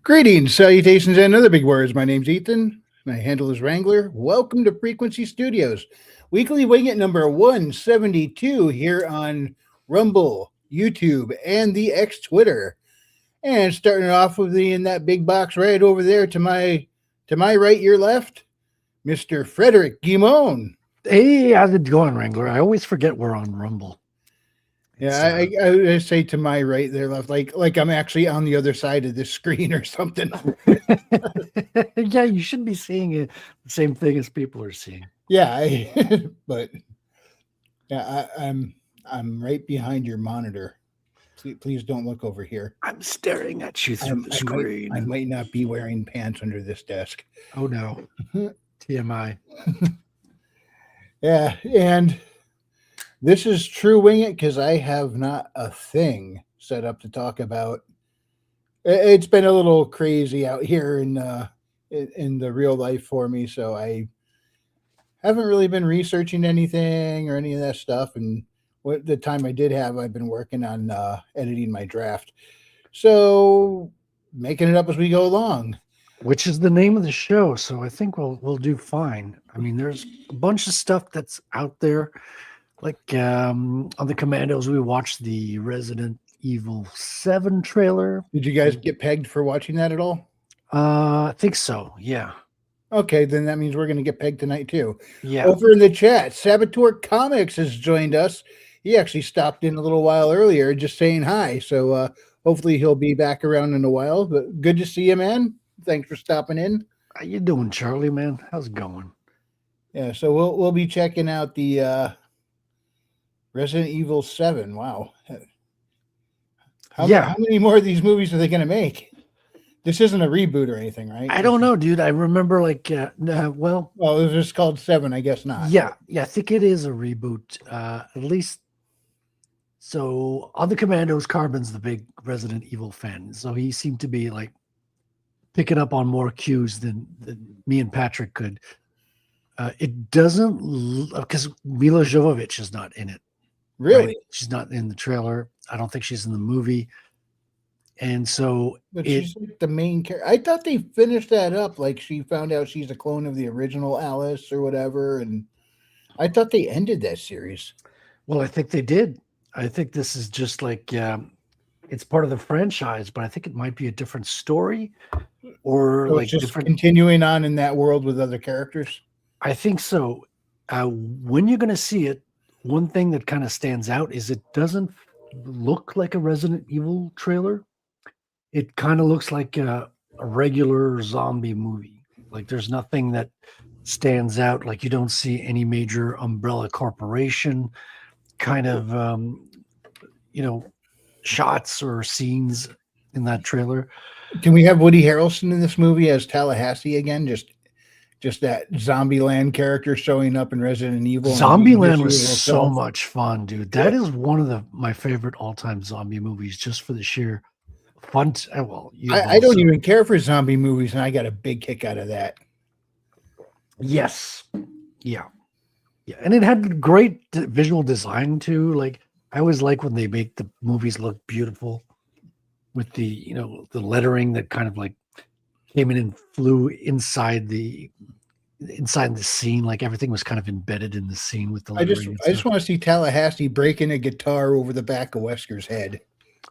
Greetings, salutations, and other big words. My name's Ethan. My handle is Wrangler. Welcome to Frequency Studios, weekly wing it number 172 here on Rumble, YouTube, and the X Twitter. And starting off with the in that big box right over there to my right, your left, Mr. Frederick Guimon. Hey, how's it going, Wrangler? I always forget we're on Rumble. Yeah, I say to my right, there left, like I'm actually on the other side of the screen or something. Yeah, you should be seeing it the same thing as people are seeing. Yeah, but yeah, I'm right behind your monitor. Please don't look over here. I'm staring at you through the screen. I might not be wearing pants under this desk. Oh no, TMI. Yeah, and this is true wing it because I have not a thing set up to talk about. It's been a little crazy out here in the real life for me, so I haven't really been researching anything or any of that stuff. And what the time I did have, I've been working on editing my draft, so making it up as we go along. Which is the name of the show, so I think we'll do fine. I mean, there's a bunch of stuff that's out there. Like on the Commandos, we watched the Resident Evil 7 trailer. Did you guys get pegged for watching that at all? I think so, yeah. Okay, then that means we're going to get pegged tonight too. Yeah. Over in the chat, Saboteur Comics has joined us. He actually stopped in a little while earlier just saying hi. So hopefully he'll be back around in a while. But good to see you, man. Thanks for stopping in. How you doing, Charlie, man? How's it going? Yeah, so we'll be checking out the Resident Evil 7. Wow. How many more of these movies are they going to make? This isn't a reboot or anything, right? I don't know, dude. I remember well, it was just called 7, I guess not. Yeah, I think it is a reboot. At least so on the Commandos, Carbon's the big Resident Evil fan. So he seemed to be like picking up on more cues than me and Patrick could. It doesn't because Mila Jovovich is not in it. Really? Right? She's not in the trailer. I don't think she's in the movie. And so she's like the main character. I thought they finished that up. Like she found out she's a clone of the original Alice or whatever. And I thought they ended that series. Well, I think they did. I think this is just like, it's part of the franchise, but I think it might be a different story or so like just different continuing on in that world with other characters. I think so. When you're going to see it, one thing that kind of stands out is it doesn't look like a Resident Evil trailer. It kind of looks like a regular zombie movie. Like there's nothing that stands out. Like you don't see any major umbrella corporation kind of, shots or scenes in that trailer. Can we have Woody Harrelson in this movie as Tallahassee again? Just that Zombieland character showing up in Resident Evil. Zombieland was so much fun, dude. That is one of my favorite all-time zombie movies, just for the sheer fun. I don't even care for zombie movies, and I got a big kick out of that. Yes, yeah, and it had great visual design too. Like I always like when they make the movies look beautiful with the the lettering that kind of like came in and flew inside the scene, like everything was kind of embedded in the scene with the lettering. I just want to see Tallahassee breaking a guitar over the back of Wesker's head.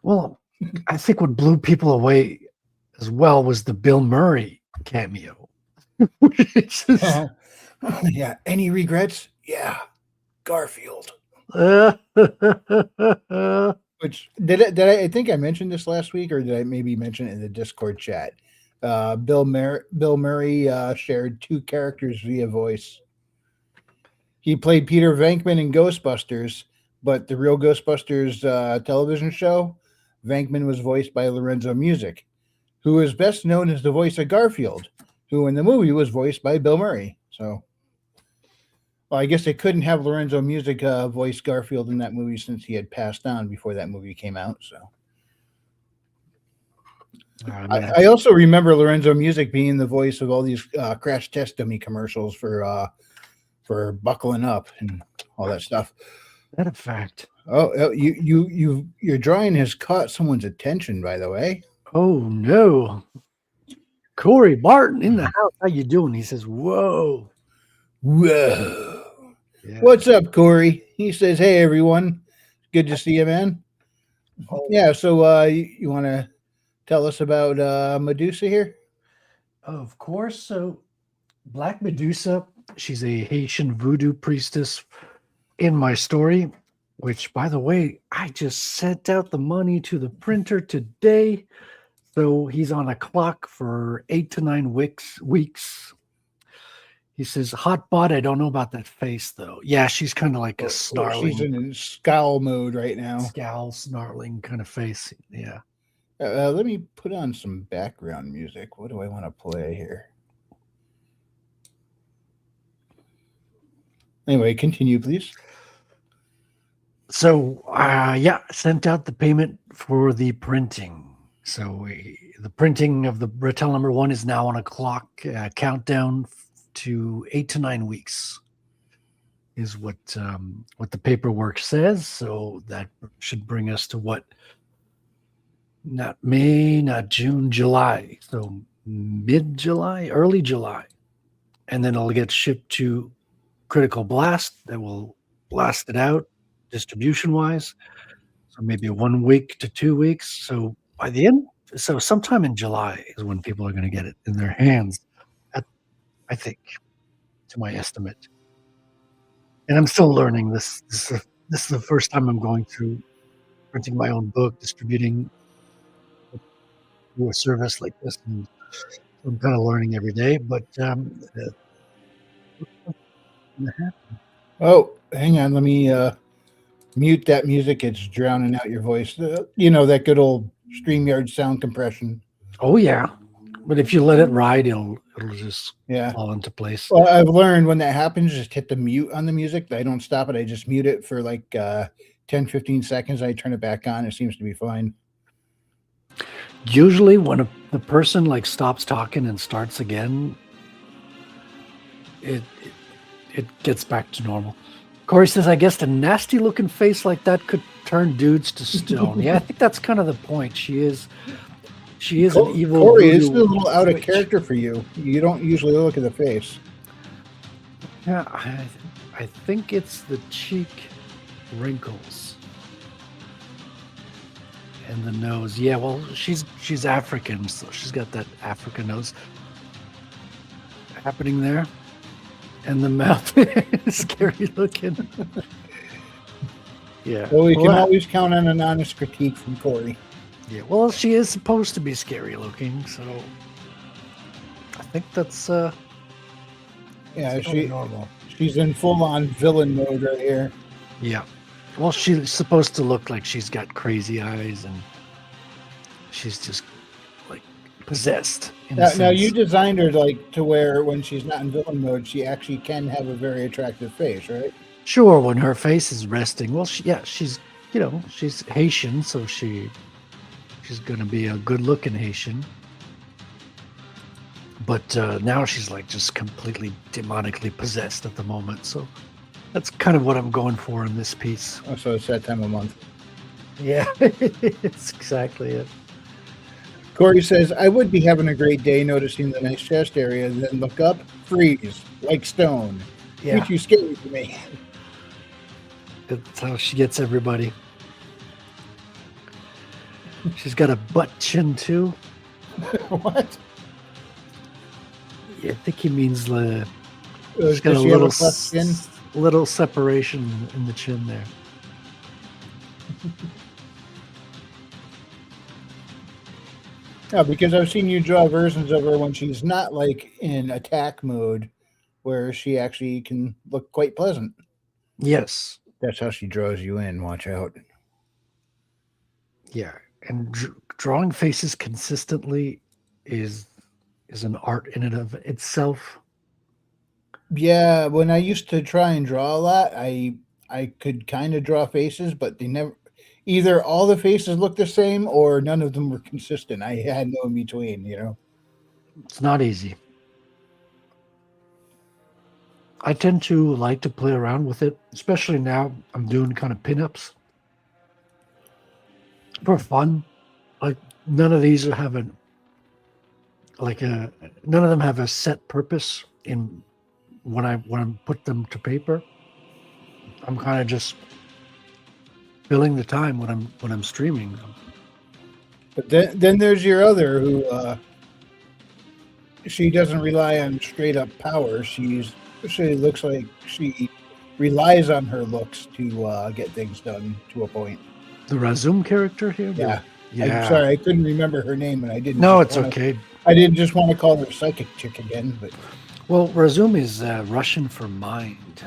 Well, I think what blew people away as well was the Bill Murray cameo. Yeah. Any regrets? Yeah. Garfield. Which did I think I mentioned this last week, or did I maybe mention it in the Discord chat? Bill Murray shared 2 characters via voice. He played Peter Venkman in Ghostbusters, but the real Ghostbusters television show, Venkman was voiced by Lorenzo Music, who is best known as the voice of Garfield, who in the movie was voiced by Bill Murray. So, well, I guess they couldn't have Lorenzo Music voice Garfield in that movie since he had passed on before that movie came out. So. I also remember Lorenzo Music being the voice of all these crash test dummy commercials for buckling up and all that stuff. That a fact. Oh, your drawing has caught someone's attention, by the way. Oh no! Corey Martin in the house. How you doing? He says, "Whoa, Whoa. yeah." What's up, Corey? He says, "Hey, everyone. Good to see you, man." Oh, Yeah, so you want to tell us about Medusa here? of course. So, Black Medusa. She's a Haitian voodoo priestess in my story. Which, by the way, I just sent out the money to the printer today. So he's on a clock for 8 to 9 weeks. He says, "Hot bot. I don't know about that face, though. Yeah, she's kind of like a Oh, she's snarling, in scowl mode right now. scowl, snarling kind of face. Yeah. Let me put on some background music. What do I want to play here? Anyway, continue, please. So, yeah, sent out the payment for the printing. So the printing of the Bretel number 1 is now on a clock countdown to 8 to 9 weeks. Is what the paperwork says. So that should bring us to what? Not May, not June, July. So mid-July, early July, and then it'll get shipped to Critical Blast. That will blast it out distribution-wise. So maybe 1 week to 2 weeks. So by the end, so sometime in July is when people are going to get it in their hands. I think, to my estimate. And I'm still learning this. This is the first time I'm going through printing my own book, distributing through a service like this, and I'm kind of learning every day. But Oh, hang on. Let me mute that music. It's drowning out your voice. You know, that good old StreamYard sound compression. oh yeah, but if you let it ride, it'll just Yeah. fall into place. Well, I've learned when that happens, just hit the mute on the music. I don't stop it. I just mute it for like 10, 15 seconds. I turn it back on. It seems to be fine. Usually, when the person like stops talking and starts again, it gets back to normal. Corey says, "I guess a nasty looking face like that could turn dudes to stone." Yeah, I think that's kind of the point. She is an evil. Corey, this is a voodoo little out of witch. character for you. You don't usually look at the face. Yeah, I think it's the cheek wrinkles and the nose. Yeah, well, she's African, so she's got that African nose happening there, and the mouth is scary looking. Yeah. So we can Well, always count on an honest critique from Corey. yeah. Well, she is supposed to be scary looking, so I think that's Yeah, totally normal. she's in full on villain mode right here. Yeah. Well, she's supposed to look like she's got crazy eyes and she's just like possessed. Now you designed her like to where when she's not in villain mode, she actually can have a very attractive face, right? Sure, when her face is resting. Well, she's she's Haitian, so she's gonna be a good-looking Haitian. But now she's like just completely demonically possessed at the moment. So that's kind of what I'm going for in this piece. Oh, so it's that time of month. Yeah, it's exactly it. Corey says, I would be having a great day noticing the nice chest area, and then look up, freeze, like stone. Yeah. You're too scary for me. That's how she gets everybody. She's got a butt chin too. What? Yeah, I think he means she's got a Does she have little cleft chin? little separation in the chin there. Yeah, because I've seen you draw versions of her when she's not like in attack mode, where she actually can look quite pleasant. Yes. That's how she draws you in. Watch out. Yeah, and drawing faces consistently is an art in and of itself. Yeah, when I used to try and draw a lot, I could kind of draw faces, but they never either all the faces looked the same or none of them were consistent. I had no in between, you know. It's not easy. I tend to like to play around with it, especially now I'm doing kind of pinups for fun. Like none of these are having none of them have a set purpose in when I put them to paper. I'm kind of just filling the time when I'm streaming. But then there's your other who she doesn't rely on straight up power. She looks like she relies on her looks to get things done to a point. The Razum character here? Yeah. Yeah. I'm sorry, I couldn't remember her name, and I didn't. No, it's okay. I didn't just want to call her psychic chick again, but. Well, Razum is Russian for mind.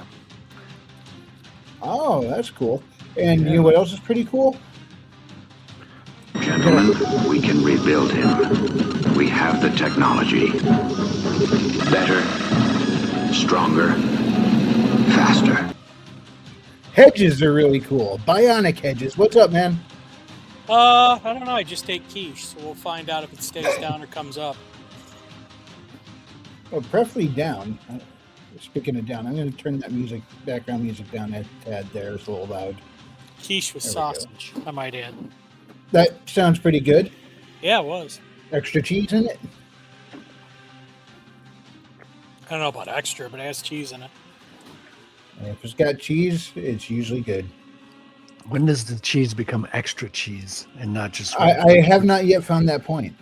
Oh, that's cool. And you know what else is pretty cool? Gentlemen, we can rebuild him. We have the technology. Better, stronger, faster. Hedges are really cool. Bionic hedges. What's up, man? I don't know. I just ate quiche, so we'll find out if it stays down or comes up. Oh, preferably down. Speaking of down, I'm going to turn that background music down a tad there. It's a little loud. Quiche with sausage, I might add. That sounds pretty good. Yeah, it was. Extra cheese in it? I don't know about extra, but it has cheese in it. And if it's got cheese, it's usually good. When does the cheese become extra cheese and not just... I have not yet found that point.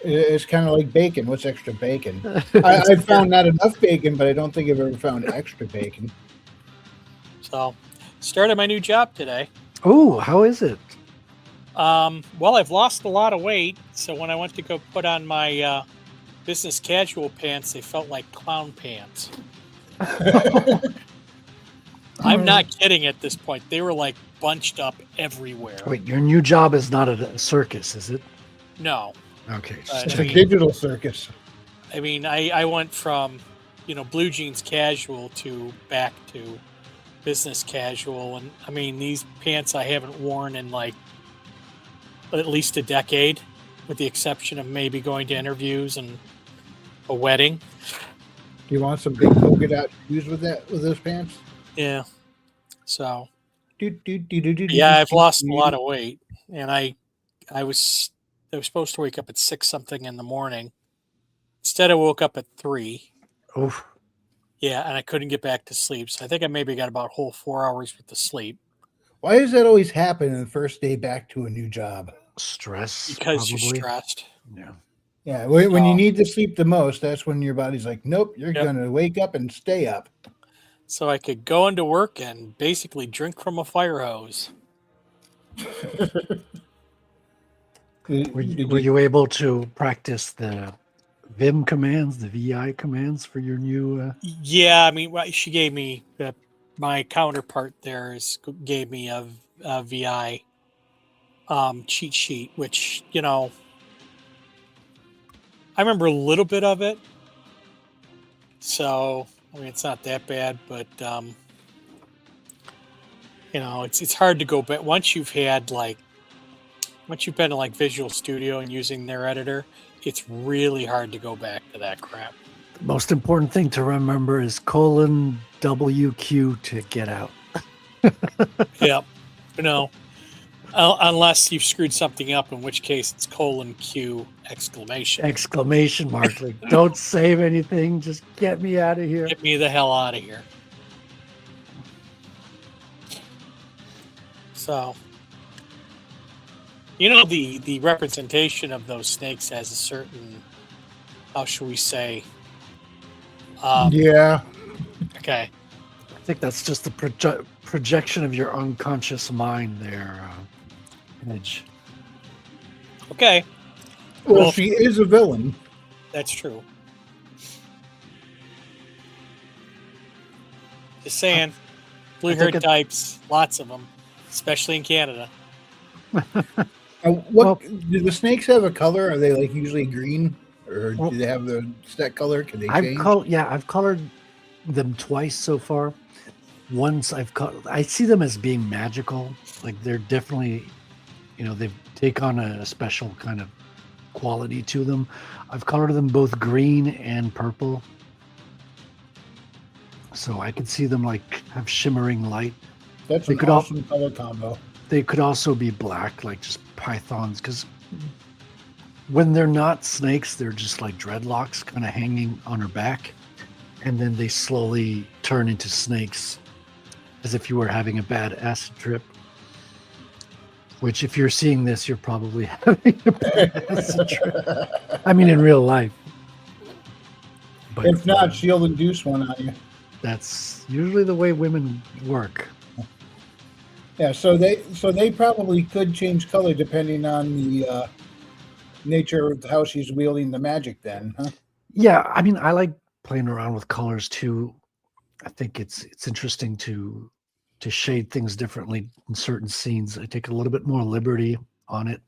It's kind of like bacon. What's extra bacon? I've found not enough bacon, but I don't think I've ever found extra bacon. So, started my new job today. Oh, how is it? Well, I've lost a lot of weight, so when I went to go put on my business casual pants, they felt like clown pants. I'm not kidding at this point. They were like bunched up everywhere. Wait, your new job is not a circus, is it? No. Okay. It's a digital circus. I mean, I went from, blue jeans casual to back to business casual. And I mean, these pants I haven't worn in like at least a decade, with the exception of maybe going to interviews and a wedding. Do you want some big polka dot shoes with those pants? Yeah. So. Yeah, I've lost a lot of weight, and I was supposed to wake up at 6 something in the morning. Instead, I woke up at 3. Oof. Yeah, and I couldn't get back to sleep. So I think I maybe got about a whole 4 hours worth of sleep. Why does that always happen in the first day back to a new job? Stress. Because probably. you're stressed. Yeah. Yeah, when you need to sleep the most, that's when your body's like, nope, you're going to wake up and stay up. So I could go into work and basically drink from a fire hose. Were you able to practice the Vim commands, the VI commands for your new? Yeah, I mean, she gave me my counterpart there gave me a VI cheat sheet, which I remember a little bit of it. So I mean, it's not that bad, but it's hard to go back once you've been to like Visual Studio and using their editor. It's really hard to go back to that crap. The most important thing to remember is :WQ to get out. Yep. Unless you've screwed something up, in which case it's :Q exclamation. Exclamation mark. Like, don't save anything. Just get me out of here. Get me the hell out of here. So, the representation of those snakes has a certain, how should we say? Yeah. Okay. I think that's just the projection of your unconscious mind there, Edge. Okay. Well, she is a villain. That's true. Just saying. Blue-haired types, lots of them, especially in Canada. Do the snakes have a color? Are they like usually green, or do they have the set color? Can they change? I've colored them twice so far. Once I see them as being magical. Like they're definitely, they take on a special kind of quality to them. I've colored them both green and purple, so I could see them like have shimmering light. That's an awesome color combo. They could also be black, like just pythons, because when they're not snakes, they're just like dreadlocks kind of hanging on her back. And then they slowly turn into snakes as if you were having a bad acid trip. Which, if you're seeing this, you're probably having a bad acid trip. I mean, in real life. But If not, she'll induce one on you. that's usually the way women work. Yeah, so they probably could change color depending on the nature of how she's wielding the magic. Then, huh? Yeah, I mean, I like playing around with colors too. I think it's interesting to shade things differently in certain scenes. I take a little bit more liberty on it.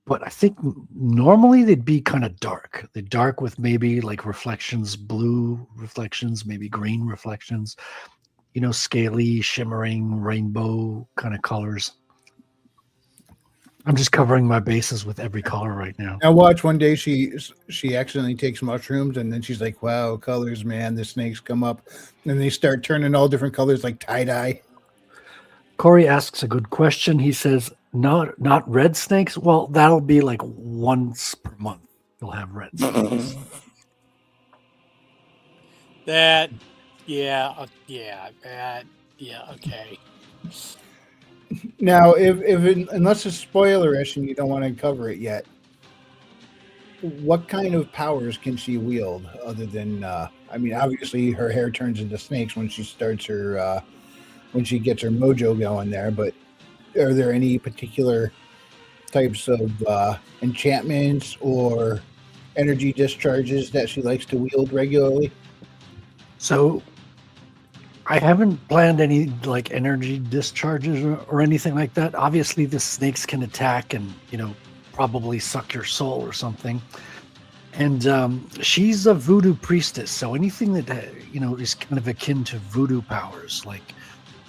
But I think normally they'd be kind of dark. They're dark with maybe like reflections, blue reflections, maybe green reflections, scaly, shimmering, rainbow kind of colors. I'm just covering my bases with every color right now. Now watch, one day she accidentally takes mushrooms, and then she's like, "Wow, colors, man!" The snakes come up, and they start turning all different colors, like tie-dye. Corey asks a good question. He says, not red snakes. Well, that'll be like once per month. You'll have red snakes. Okay. Now, unless it's spoilerish and you don't want to cover it yet, what kind of powers can she wield other than? I mean, obviously her hair turns into snakes when she starts her when she gets her mojo going there. But are there any particular types of enchantments or energy discharges that she likes to wield regularly? So I haven't planned any like energy discharges or anything like that. Obviously, the snakes can attack and probably suck your soul or something. And she's a voodoo priestess, so anything that is kind of akin to voodoo powers, like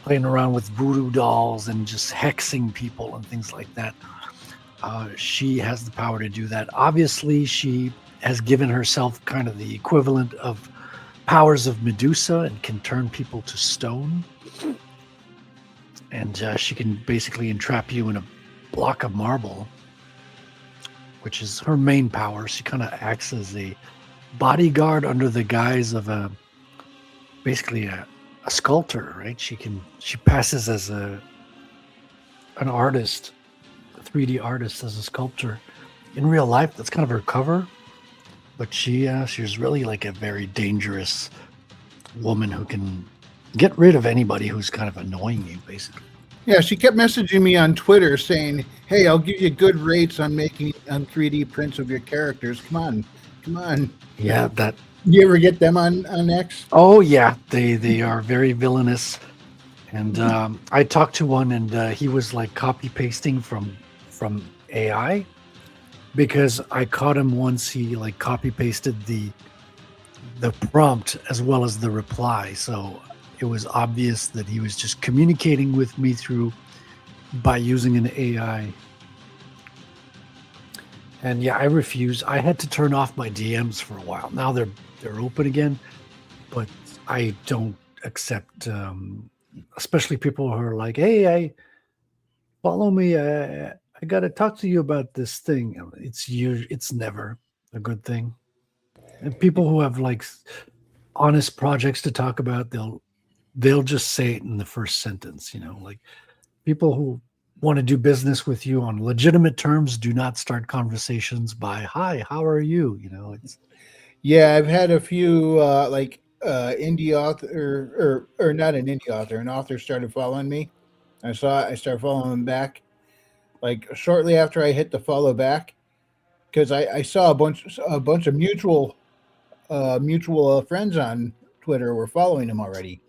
playing around with voodoo dolls and just hexing people and things like that, she has the power to do that. Obviously, she has given herself kind of the equivalent of powers of Medusa and can turn people to stone. And she can basically entrap you in a block of marble, which is her main power. She kind of acts as a bodyguard under the guise of basically a sculptor, right? She passes as an artist, a 3D artist, as a sculptor. In real life, that's kind of her cover. But she's really like a very dangerous woman who can get rid of anybody who's kind of annoying you, basically. Yeah, she kept messaging me on Twitter saying, "Hey, I'll give you good rates on making 3D prints of your characters. Come on." Yeah, that. You ever get them on X? Oh yeah, they are very villainous. And I talked to one, and he was like copy pasting from AI, because I caught him once. He like copy pasted the prompt as well as the reply, so it was obvious that he was just communicating with me by using an AI. And yeah, I refuse. I had to turn off my DMs for a while. Now they're open again, but I don't accept, especially people who are like, "Hey, follow me. I got to talk to you about this thing." It's never a good thing. And people who have like honest projects to talk about, they'll just say it in the first sentence. Like people who want to do business with you on legitimate terms do not start conversations by "Hi, how are you?" Yeah, I've had a few indie author or not an indie author, an author started following me. I started following him back, like shortly after I hit the follow back, because I saw a bunch of mutual friends on Twitter were following him already.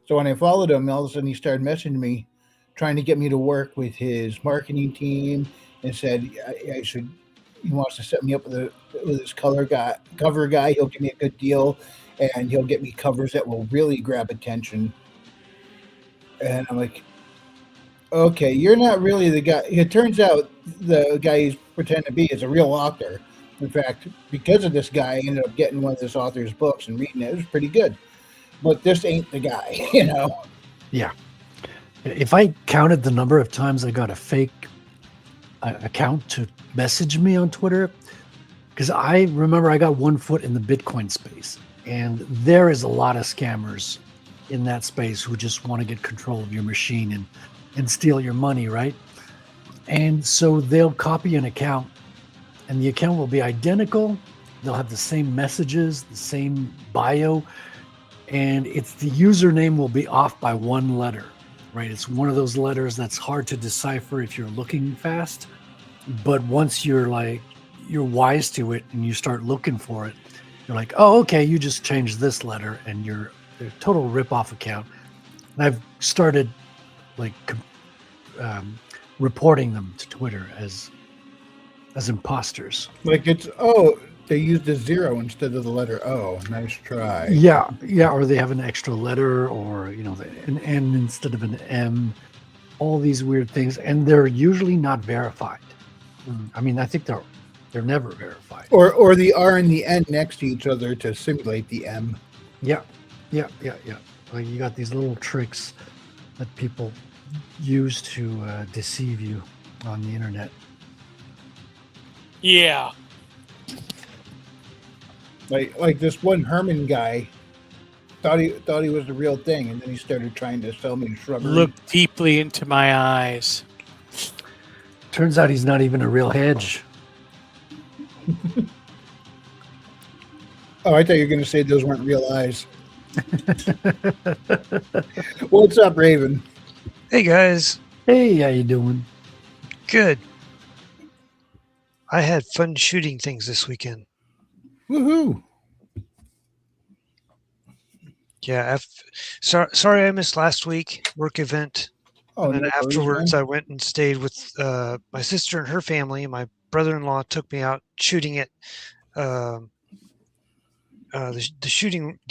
So when I followed him, all of a sudden he started messaging me, trying to get me to work with his marketing team, and said I should. He wants to set me up with his cover guy. He'll give me a good deal, and he'll get me covers that will really grab attention. And I'm like, okay, you're not really the guy. It turns out the guy he's pretending to be is a real author. In fact, because of this guy, I ended up getting one of this author's books and reading it. It was pretty good. But this ain't the guy, Yeah. If I counted the number of times I got a fake account to message me on Twitter, because I remember I got one foot in the Bitcoin space, and there is a lot of scammers in that space who just want to get control of your machine and steal your money, right? And so they'll copy an account, and the account will be identical. They'll have the same messages, the same bio, and it's the username will be off by one letter, right? It's one of those letters that's hard to decipher if you're looking fast. But once you're wise to it and you start looking for it, you're like, oh, okay, you just changed this letter, and you're a total rip-off account. And I've started reporting them to Twitter as imposters. Like they used a 0 instead of the letter O. Nice try. Yeah, or they have an extra letter, or an N instead of an M. All these weird things, and they're usually not verified. I mean, I think they're never verified. Or the R and the N next to each other to simulate the M. Yeah. Like, you got these little tricks that people use to deceive you on the internet. Yeah. Like this one Herman guy thought he was the real thing, and then he started trying to sell me shrubbery. Look deeply into my eyes. Turns out he's not even a real hedge. Oh, I thought you were going to say those weren't real eyes. What's up, Raven? Hey guys. Hey, how you doing? Good. I had fun shooting things this weekend. Woohoo! Yeah, sorry I missed last week work event. Oh, And then no worries, afterwards, man. I went and stayed with my sister and her family. My brother-in-law took me out shooting at the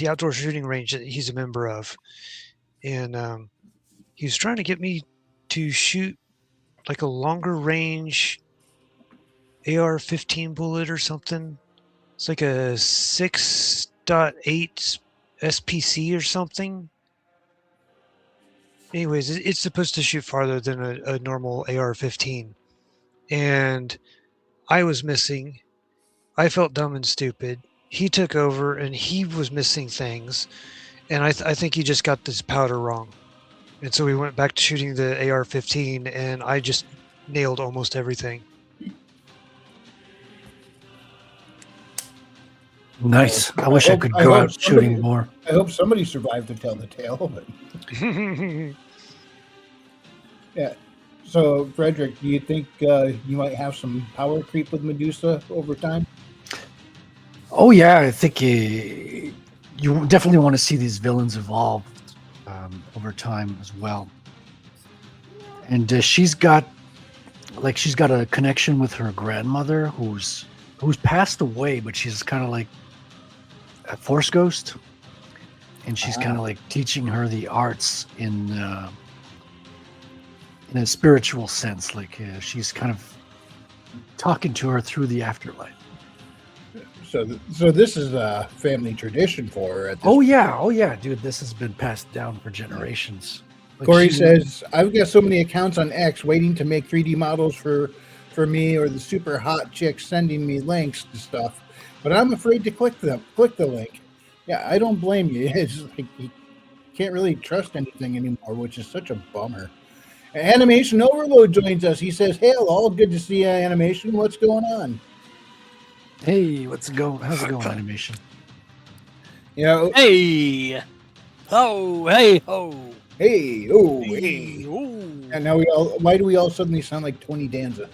outdoor shooting range that he's a member of, and he was trying to get me to shoot like a longer range AR-15 bullet or something. It's like a 6.8 SPC or something. Anyways, it's supposed to shoot farther than a normal AR-15. And I was missing. I felt dumb and stupid. He took over, and he was missing things. And I think he just got this powder wrong. And so we went back to shooting the AR-15, and I just nailed almost everything. Nice. I wish I could go out shooting more. I hope somebody survived to tell the tale. But yeah. So, Frederick, do you think you might have some power creep with Medusa over time? Oh yeah, I think you definitely want to see these villains evolve over time as well. And she's got a connection with her grandmother who's passed away, but she's kind of like a force ghost, and she's kind of like teaching her the arts in a spiritual sense. Like she's kind of talking to her through the afterlife. So this is a family tradition for her. At this Oh yeah, dude, this has been passed down for generations. Like Corey says, I've got so many accounts on X waiting to make 3D models for me, or the super hot chicks sending me links to stuff, but I'm afraid to click the link. Yeah, I don't blame you. It's like you can't really trust anything anymore, which is such a bummer. Animation Overload joins us. He says, "Hey, all good to see you, Animation. What's going on?" Hey, how's it going, Animation? You know, Hey. Ho, hey, ho. hey, oh, hey. Ooh. And now why do we all suddenly sound like Tony Danza?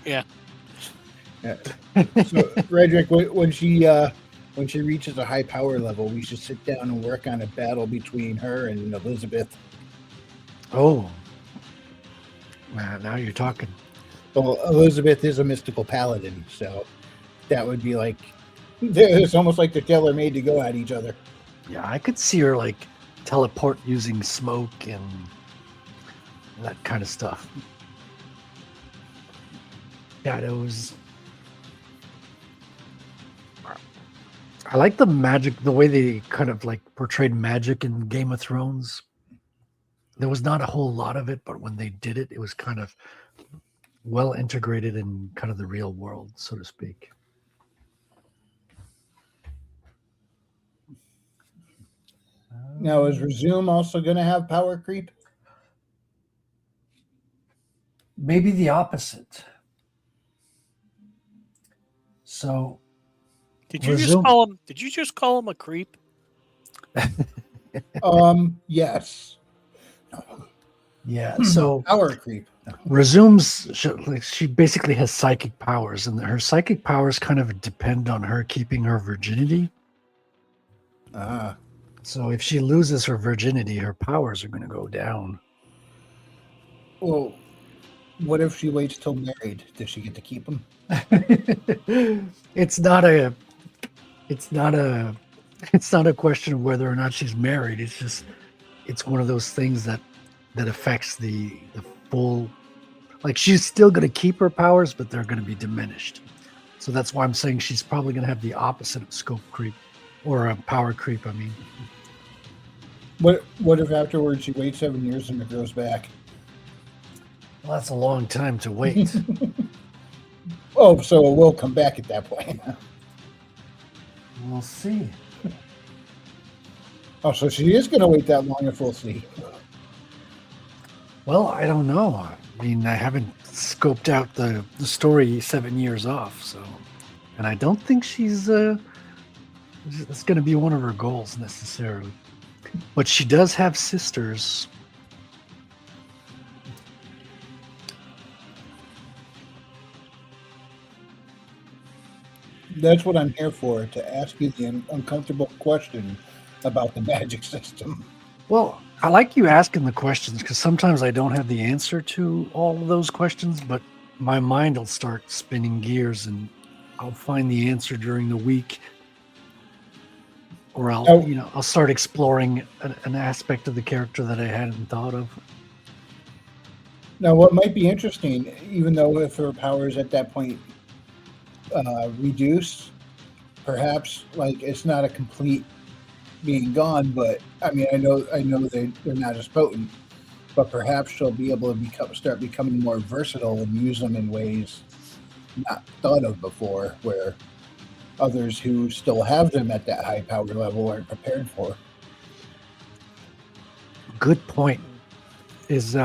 Yeah. So, Frederick, when she reaches a high power level, we should sit down and work on a battle between her and Elizabeth. Oh, man, now you're talking. Well, Elizabeth is a mystical paladin, so that would be like, it's almost like they're tailor-made to go at each other. Yeah, I could see her like teleport using smoke and that kind of stuff. Shadows. I like the magic, the way they kind of like portrayed magic in Game of Thrones. There was not a whole lot of it, but when they did it, it was kind of well integrated in kind of the real world, so to speak. Now, is Resume also going to have power creep? Maybe the opposite. So Did you Resume- just call him a creep? Yes. yeah, so Power creep. Resumes, she basically has psychic powers, and her psychic powers kind of depend on her keeping her virginity. Ah. So if she loses her virginity, her powers are going to go down. Well, what if she waits till married? Does she get to keep them? It's not a question of whether or not she's married. It's one of those things that affects the full, like, she's still going to keep her powers, but they're going to be diminished. So that's why I'm saying she's probably going to have the opposite of scope creep, or a power creep, I mean. What if afterwards she waits 7 years and it grows back? Well, that's a long time to wait. Oh, so it will come back at that point. We'll see. Oh, so she is going to wait that long if we'll see. Well, I don't know. I mean, I haven't scoped out the story 7 years off, so, and I don't think she's it's going to be one of her goals necessarily. But she does have sisters. That's what I'm here for, to ask you the uncomfortable question about the magic system. Well, I like you asking the questions because sometimes I don't have the answer to all of those questions, but my mind will start spinning gears and I'll find the answer during the week. Or I'll start exploring an aspect of the character that I hadn't thought of. Now, what might be interesting, even though if her powers at that point reduce, perhaps, like, it's not a complete being gone, but I mean, I know they're not as potent, but perhaps she'll be able to start becoming more versatile and use them in ways not thought of before, where others who still have them at that high power level aren't prepared for. Good point. Is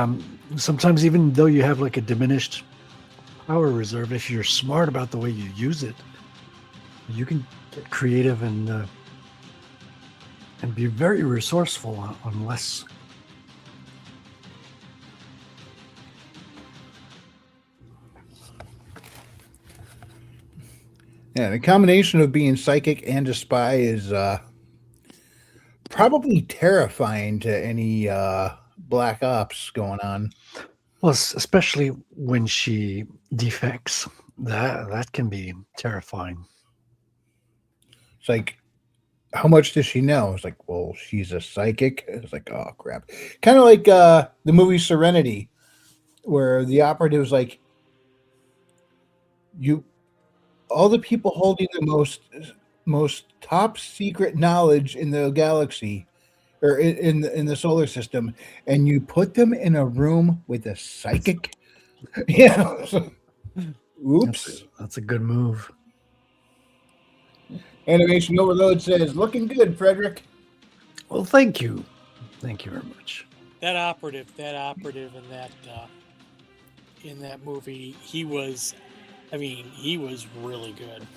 sometimes, even though you have like a diminished power reserve, if you're smart about the way you use it, you can get creative and be very resourceful on less. Yeah, the combination of being psychic and a spy is probably terrifying to any black ops going on. Well, especially when she defects, that can be terrifying. It's like, how much does she know? It's like, well, she's a psychic. It's like, oh crap. Kind of like the movie Serenity, where the operative's like, all the people holding the most top secret knowledge in the galaxy, or in the solar system, and you put them in a room with a psychic. Yeah. Oops. That's a good move. Animation Overload says, looking good, Frederick. Well, thank you. Thank you very much. That operative in that movie, he was really good.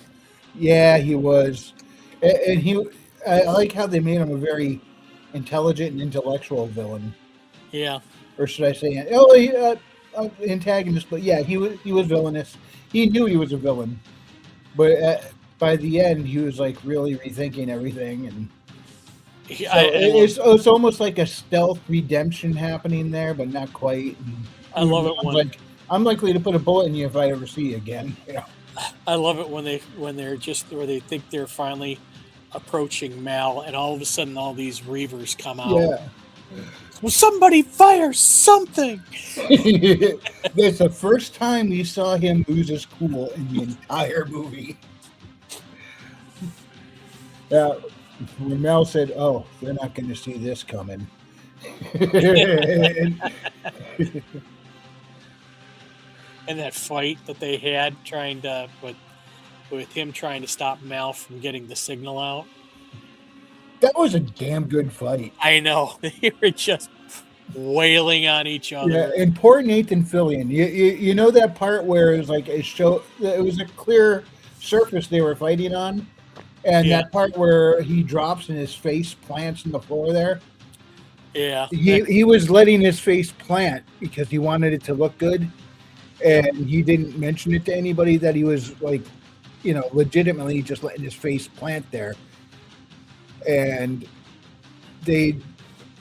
Yeah, he was. And I like how they made him a very intelligent and intellectual villain. Yeah. Or should I say, antagonist? But yeah, he was villainous. He knew he was a villain, but by the end, he was like really rethinking everything, and it's almost like a stealth redemption happening there, but not quite. And I love it when, like, I'm likely to put a bullet in you if I ever see you again. You know? I love it when they think they're finally approaching Mal, and all of a sudden all these Reavers come out. Yeah. Well, somebody fire something. That's the first time we saw him lose his cool in the entire movie. Yeah, when Mel said, "Oh, they're not going to see this coming," and that fight that they had trying to with him trying to stop Mal from getting the signal out. That was a damn good fight. I know they were just wailing on each other. Yeah, and poor Nathan Fillion. You know that part where it was like it was a clear surface they were fighting on, and Yeah. that part where he drops and his face plants in the floor there. Yeah, He was letting his face plant because he wanted it to look good, and he didn't mention it to anybody that he was like, legitimately just letting his face plant there. And they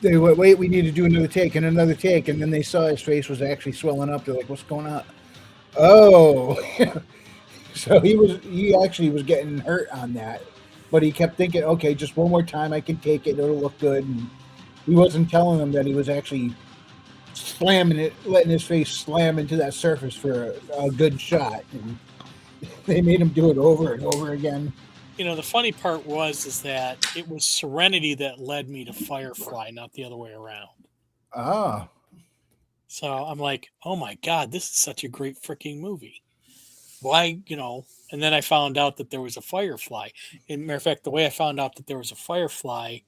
went, wait, we need to do another take and another take, and then they saw his face was actually swelling up. They're like, what's going on? Oh, so he actually was getting hurt on that, but he kept thinking, okay, just one more time, I can take it, it'll look good. And he wasn't telling them that he was actually slamming it, letting his face slam into that surface for a good shot. And they made him do it over and over again. The funny part is that it was Serenity that led me to Firefly, not the other way around. Ah. So I'm like, oh my God, this is such a great freaking movie. Why, and then I found out that there was a Firefly. And matter of fact, the way I found out that there was a Firefly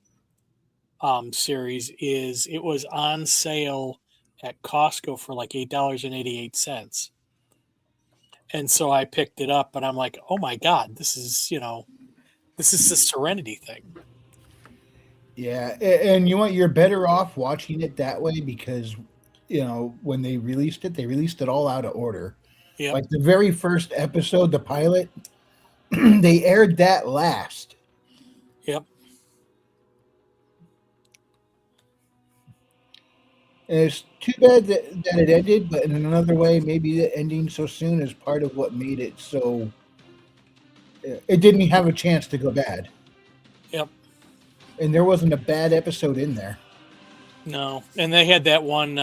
series is it was on sale at Costco for like $8.88. And so I picked it up and I'm like, oh my God, this is the Serenity thing. Yeah, and you're better off watching it that way because, when they released it all out of order. Yep. Like the very first episode, the pilot, they aired that last. Yep. And it's too bad that it ended, but in another way, maybe the ending so soon is part of what made it so. It didn't have a chance to go bad. Yep. And there wasn't a bad episode in there. No, and they had that one.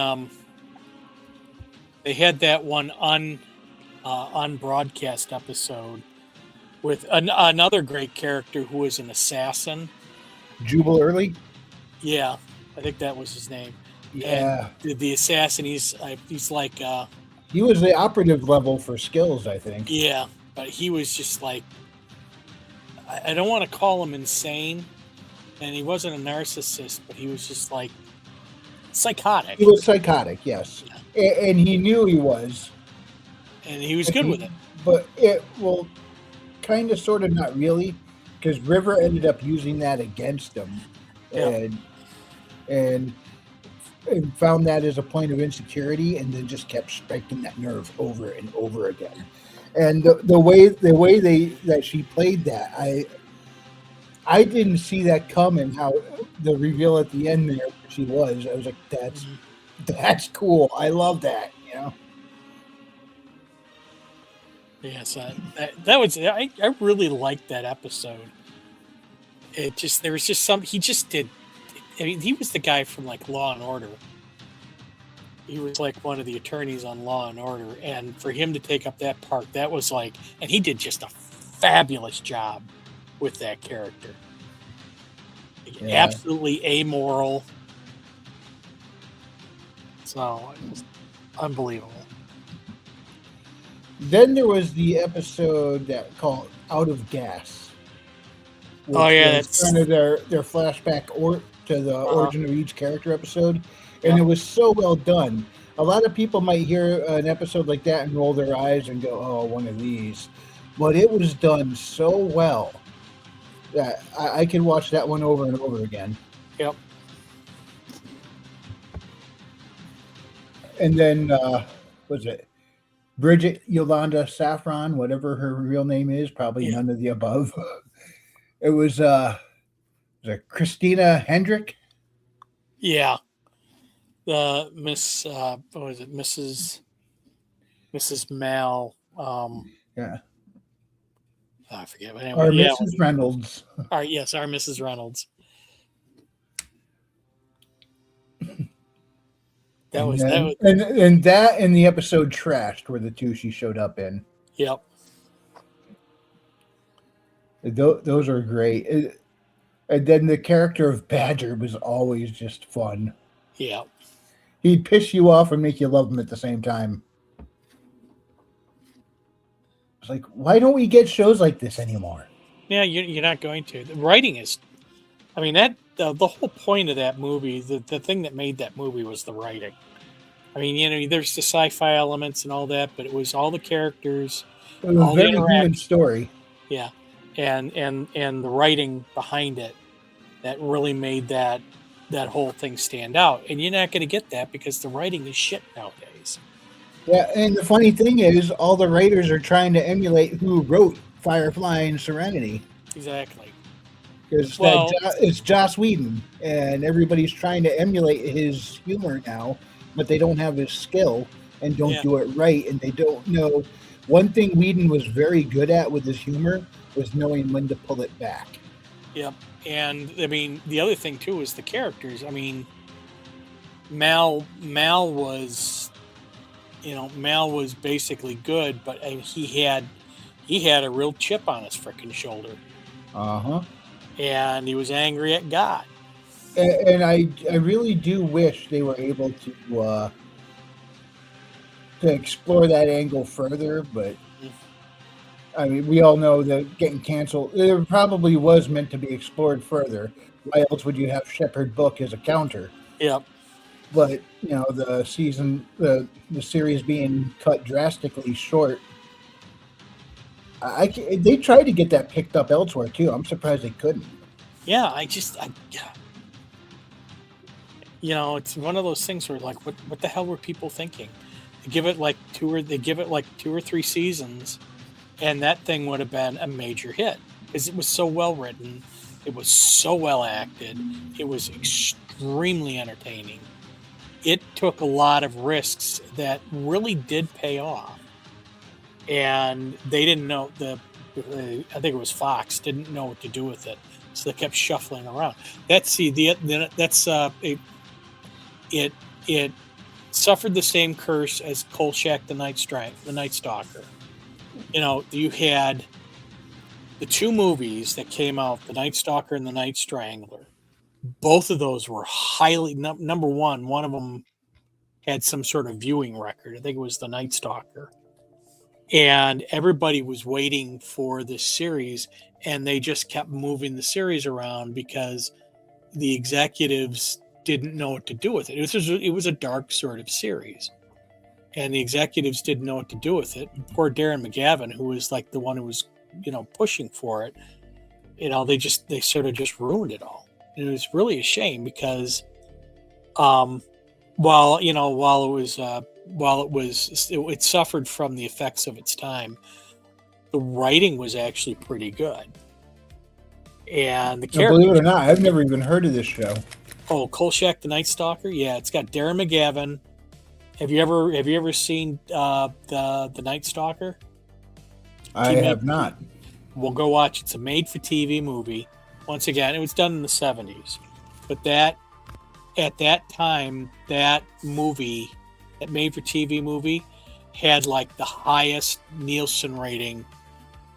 Unbroadcast episode with another great character who was an assassin. Jubal Early. Yeah, I think that was his name. Yeah, and the assassin. He's like. He was the operative level for skills, I think. Yeah, but he was just like. I don't want to call him insane, and he wasn't a narcissist, but he was just like psychotic. He was psychotic, yes, yeah. And he knew he was, and he was good with it. But kind of, sort of, not really, because River ended up using that against him, and found that as a point of insecurity, and then just kept striking that nerve over and over again. And the way that she played that, I didn't see that coming. How the reveal at the end there, she was. I was like, that's cool. I love that. Yes, that was. I really liked that episode. There was just some. He just did. I mean, he was the guy from like Law and Order. He was like one of the attorneys on Law and Order, and for him to take up that part, that was like, and he did just a fabulous job with that character. Yeah. Absolutely amoral. So, unbelievable. Then there was the episode that called "Out of Gas." Oh yeah, that's kind of their flashback to the origin of each character episode. And it was so well done. A lot of people might hear an episode like that and roll their eyes and go, oh, one of these. But it was done so well that I can watch that one over and over again. Yep. And then, was it Bridget Yolanda Saffron, whatever her real name is, probably none of the above. It was Christina Hendrick. Yeah. What was it, Mrs. Mal? Yeah. I forget. But anyway, Our Mrs. Reynolds. All right, yes, our Mrs. Reynolds. And that and the episode Trashed were the two she showed up in. Yep. Those are great. And then the character of Badger was always just fun. Yeah. He'd piss you off and make you love him at the same time. like, why don't we get shows like this anymore? Yeah, you're not going to. The writing is, I mean, that the whole point of that movie, the thing that made that movie was the writing. I mean, there's the sci-fi elements and all that, but it was all the characters, It was a all the very human interaction. story. Yeah, and the writing behind it that really made that whole thing stand out. And you're not going to get that because the writing is shit nowadays. Yeah, and the funny thing is, all the writers are trying to emulate who wrote Firefly and Serenity. Exactly. Because Well- it's Joss Whedon, and everybody's trying to emulate his humor now, but they don't have his skill and don't Yeah. do it right, and they don't know. One thing Whedon was very good at with his humor was knowing when to pull it back. Yep. And I mean, the other thing too is the characters. I mean, Mal was, Mal was basically good, but he had a real chip on his freaking shoulder, Uh-huh. and he was angry at God. And I really do wish they were able to explore that angle further, but I mean, we all know that getting canceled, it probably was meant to be explored further. Why else would you have Shepherd Book as a counter? Yep. But the series being cut drastically short, they tried to get that picked up elsewhere too. I'm surprised they couldn't. Yeah, it's one of those things where like, what the hell were people thinking? They give it like two or three seasons, and that thing would have been a major hit because it was so well written, it was so well acted, it was extremely entertaining. It took a lot of risks that really did pay off, and they didn't know I think it was Fox didn't know what to do with it, so they kept shuffling around. It suffered the same curse as Kolchak the Night Stalker. You had the two movies that came out, The Night Stalker and The Night Strangler. Both of those were highly number one of them had some sort of viewing record. I think it was The Night Stalker. And everybody was waiting for this series, and they just kept moving the series around because the executives didn't know what to do with it. It was a dark sort of series, and the executives didn't know what to do with it. Poor Darren McGavin, who was like the one who was, pushing for it, they sort of just ruined it all. And it was really a shame because, while it suffered from the effects of its time, the writing was actually pretty good. And the characters, Believe it or not, I've never even heard of this show. Oh, Kolchak the Night Stalker? Yeah, it's got Darren McGavin. Have you ever seen the Night Stalker? I have not. We'll go watch. It's a made-for-TV movie. Once again, it was done in the 70s, but at that time, that made-for-TV movie, had like the highest Nielsen rating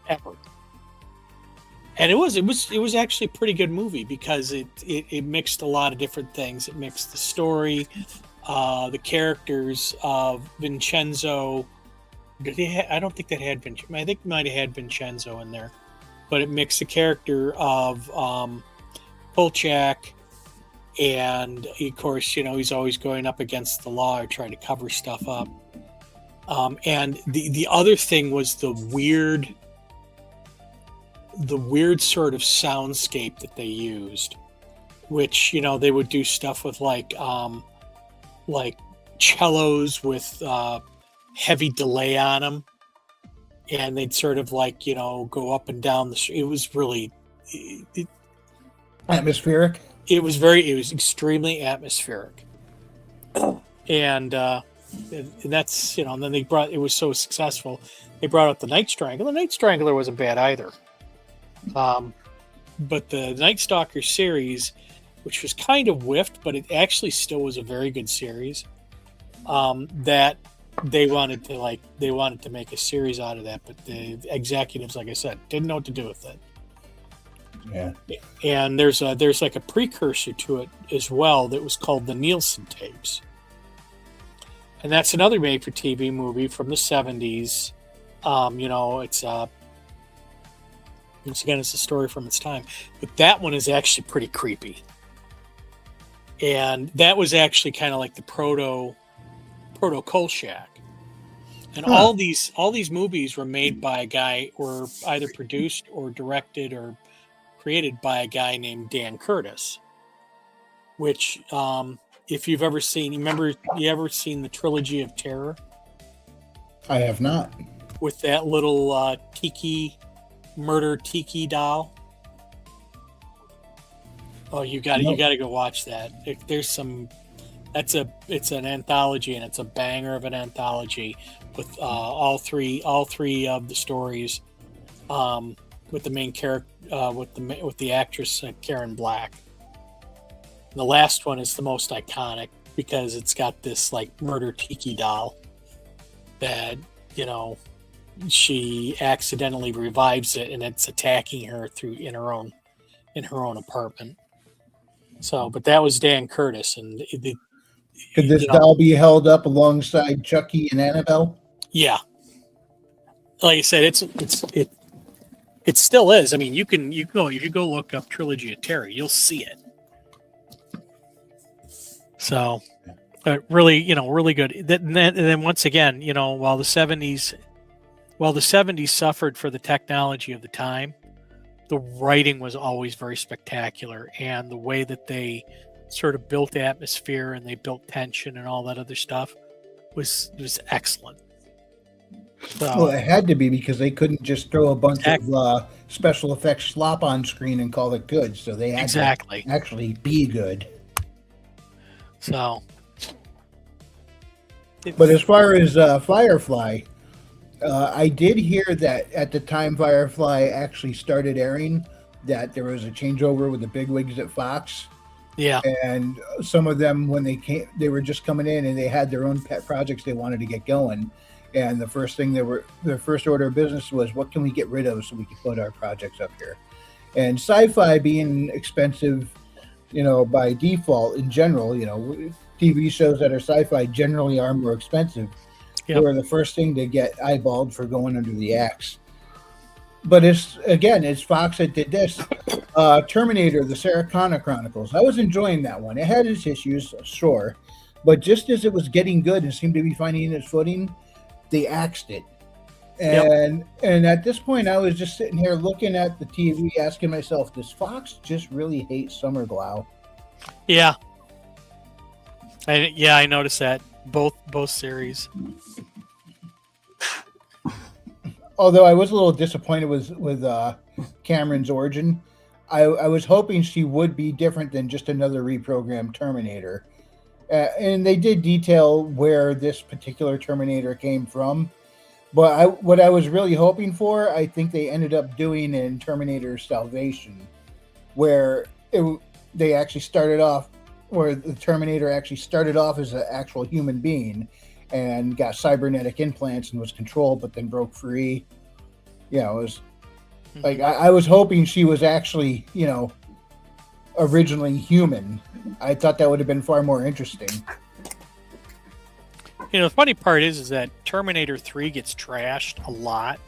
ever. And it was actually a pretty good movie because it mixed a lot of different things. It mixed the story, the characters of Vincenzo. I don't think that had Vincenzo. I think it might have had Vincenzo in there, but it mixed the character of Kolchak, and of course, he's always going up against the law or trying to cover stuff up. And the other thing was the weird sort of soundscape that they used, which they would do stuff with like cellos with heavy delay on them, and they'd sort of go up and down the street. It was really Atmospheric. It was extremely atmospheric, and that's and then it was so successful, they brought out the Night Strangler. The Night Strangler wasn't bad either. But the Night Stalker series, which was kind of whiffed, but it actually still was a very good series, that they wanted to make a series out of that, but the executives, like I said, didn't know what to do with it. Yeah. And there's like a precursor to it as well that was called the Nielsen tapes. And that's another made-for-TV movie from the 70s It's once again, it's a story from its time, but that one is actually pretty creepy. And that was actually kind of like the proto Kolchak. And all these movies were made by a guy, or either produced or directed or created by a guy named Dan Curtis. Which, if you've ever seen, you ever seen the Trilogy of Terror I have not. with that little murder tiki doll? Oh, you got to go watch that. There's some. It's an anthology, and it's a banger of an anthology with all three of the stories, with the main character, with the actress Karen Black. And the last one is the most iconic because it's got this like murder tiki doll that she accidentally revives it, and it's attacking her in her own apartment. So, but that was Dan Curtis, and Could this doll be held up alongside Chucky and Annabelle? Yeah, like I said, it still is. I mean, you can go if you go look up Trilogy of Terror, you'll see it. So, really, really good. And then once again, while the 70s suffered for the technology of the time, the writing was always very spectacular, and the way that they sort of built atmosphere and they built tension and all that other stuff was excellent. So, Well, it had to be because they couldn't just throw a bunch of special effects slop on screen and call it good. So they had to actually be good. So, but as far as Firefly, I did hear that at the time Firefly actually started airing, that there was a changeover with the bigwigs at Fox. Yeah. And some of them, when they came, they were just coming in and they had their own pet projects they wanted to get going. And the first thing their first order of business was, what can we get rid of so we can put our projects up here? And sci-fi being expensive, by default in general, TV shows that are sci-fi generally are more expensive. Yep. They were the first thing to get eyeballed for going under the axe. But it's Fox that did this. Terminator, the Sarah Connor Chronicles. I was enjoying that one. It had its issues, sure. But just as it was getting good and seemed to be finding its footing, they axed it. And at this point, I was just sitting here looking at the TV, asking myself, does Fox just really hate Summer Glau? Yeah. I noticed that. Both series. Although I was a little disappointed with Cameron's origin. I was hoping she would be different than just another reprogrammed Terminator. And they did detail where this particular Terminator came from. But what I was really hoping for, I think they ended up doing in Terminator Salvation, where they actually started off, where the Terminator actually started off as an actual human being and got cybernetic implants and was controlled, but then broke free. It was like I was hoping she was actually, originally human. I thought that would have been far more interesting. The funny part is that Terminator 3 gets trashed a lot,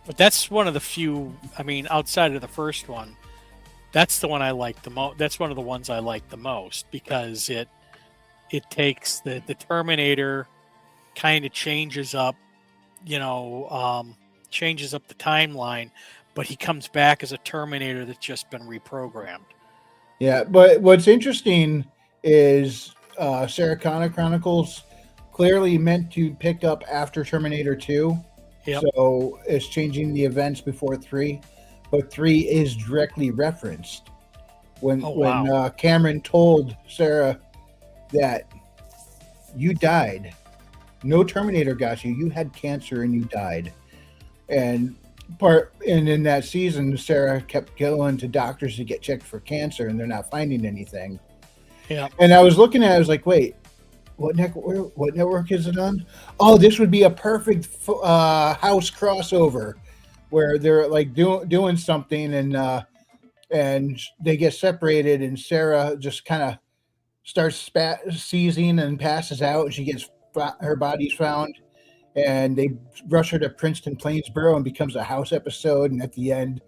but that's one of the few. I mean, outside of the first one, that's the one I like the most. That's one of the ones I like the most because it takes the Terminator, kind of changes up, changes up the timeline, but he comes back as a Terminator that's just been reprogrammed. Yeah, but what's interesting is Sarah Connor Chronicles clearly meant to pick up after Terminator 2. Yep. So it's changing the events before 3. But 3 is directly referenced. When Cameron told Sarah that you died, no Terminator got you. You had cancer and you died. And in that season, Sarah kept going to doctors to get checked for cancer, and they're not finding anything. Yeah. And I was looking at it, I was like, wait, what network is it on? Oh, this would be a perfect house crossover where they're like doing something and they get separated, and Sarah just kind of starts seizing and passes out, and she gets her body's found, and they rush her to Princeton Plainsboro and becomes a house episode. And at the end,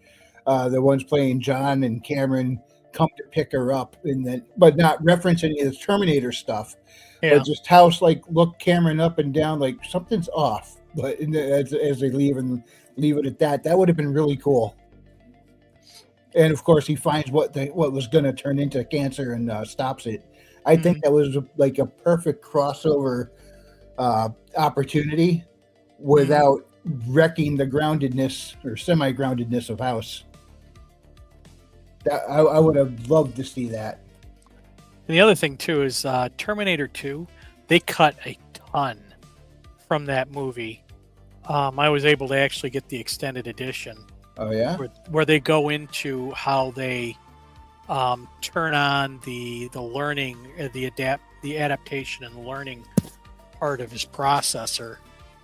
the ones playing John and Cameron come to pick her up, and then but not reference any of the Terminator stuff, Yeah. but just house like look Cameron up and down like something's off. But as they leave and leave it at that, that would have been really cool. And of course, he finds what was going to turn into cancer and stops it. I think that was like a perfect crossover opportunity without wrecking the groundedness or semi-groundedness of House. That I would have loved to see that. And the other thing too is Terminator 2. They cut a ton from that movie. I was able to actually get the extended edition. Oh yeah, where they go into how they turn on the learning, the adaptation and learning part of his processor,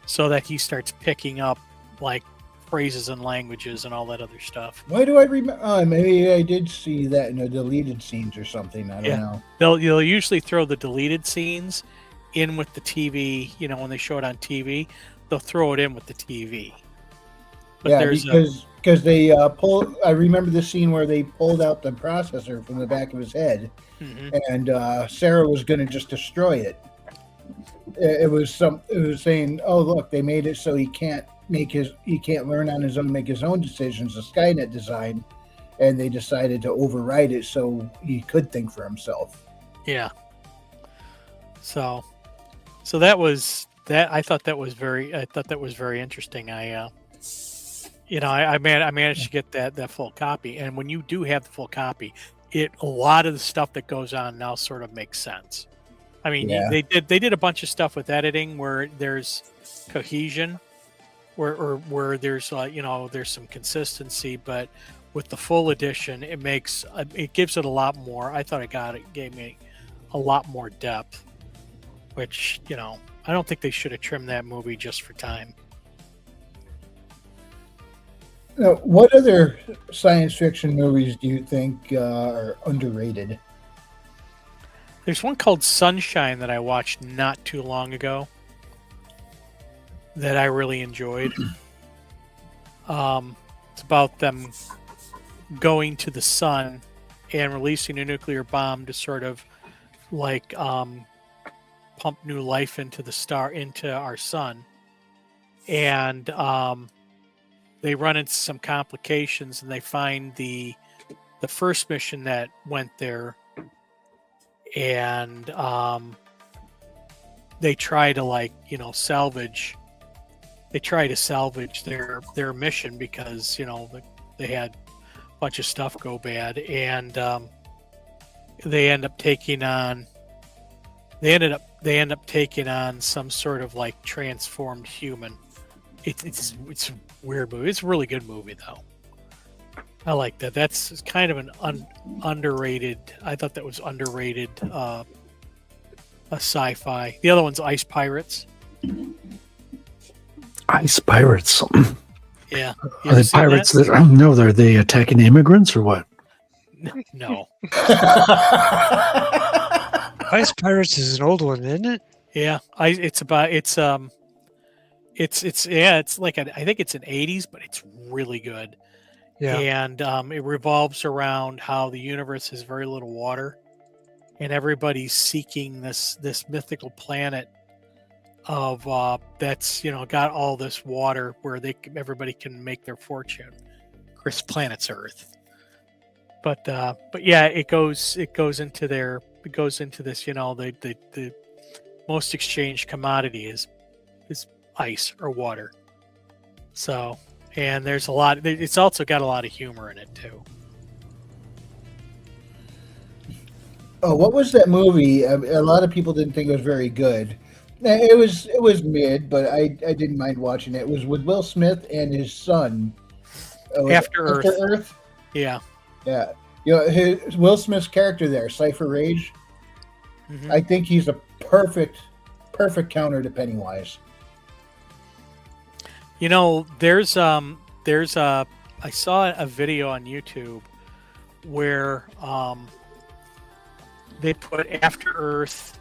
so that he starts picking up like phrases and languages and all that other stuff. why do I remember? Maybe I did see that in the deleted scenes or something. I don't know. They'll usually throw the deleted scenes in with the TV. You know, when they show it on TV, they'll throw it in with the TV. But Yeah, because they pull. I remember the scene where they pulled out the processor from the back of his head, and Sarah was going to just destroy it. It was saying, "Oh, look, they made it so he can't learn on his own, make his own decisions." The Skynet design, and they decided to override it so he could think for himself. Yeah. So that was that. I thought that was very interesting. I managed to get that full copy, and when you do have the full copy, a lot of the stuff that goes on now sort of makes sense. I mean, they did a bunch of stuff with editing where there's cohesion, where there's there's some consistency, but with the full edition, it gives it a lot more. I thought it gave me a lot more depth, which I don't think they should have trimmed that movie just for time. Now, what other science fiction movies do you think are underrated? There's one called Sunshine that I watched not too long ago that I really enjoyed. It's about them going to the sun and releasing a nuclear bomb to sort of like pump new life into our sun. And they run into some complications, and they find the first mission that went there, and they try to salvage. They try to salvage their mission because they had a bunch of stuff go bad, and they end up taking on. They end up taking on some sort of like transformed human. It's a weird movie. It's a really good movie though. I like that. That's kind of an underrated. I thought that was underrated. A sci-fi. The other one's Ice Pirates. Ice Pirates. Yeah. Are they pirates that? No, are they attacking immigrants or what? No. Ice Pirates is an old one, isn't it? Yeah. It's like I think it's an 80s, but it's really good. Yeah. And it revolves around how the universe has very little water, and everybody's seeking this mythical planet of that's got all this water where everybody can make their fortune. Chris planet's Earth. But yeah, it goes into this, the most exchanged commodity is ice or water. So, and there's a lot. It's also got a lot of humor in it too. Oh, what was that movie? A lot of people didn't think it was very good. It was mid, but I didn't mind watching it. It was with Will Smith and his son. After Earth. After Earth. Yeah. Yeah. Will Smith's character there, Cypher Rage. Mm-hmm. I think he's a perfect counter to Pennywise. I saw a video on YouTube where they put After Earth,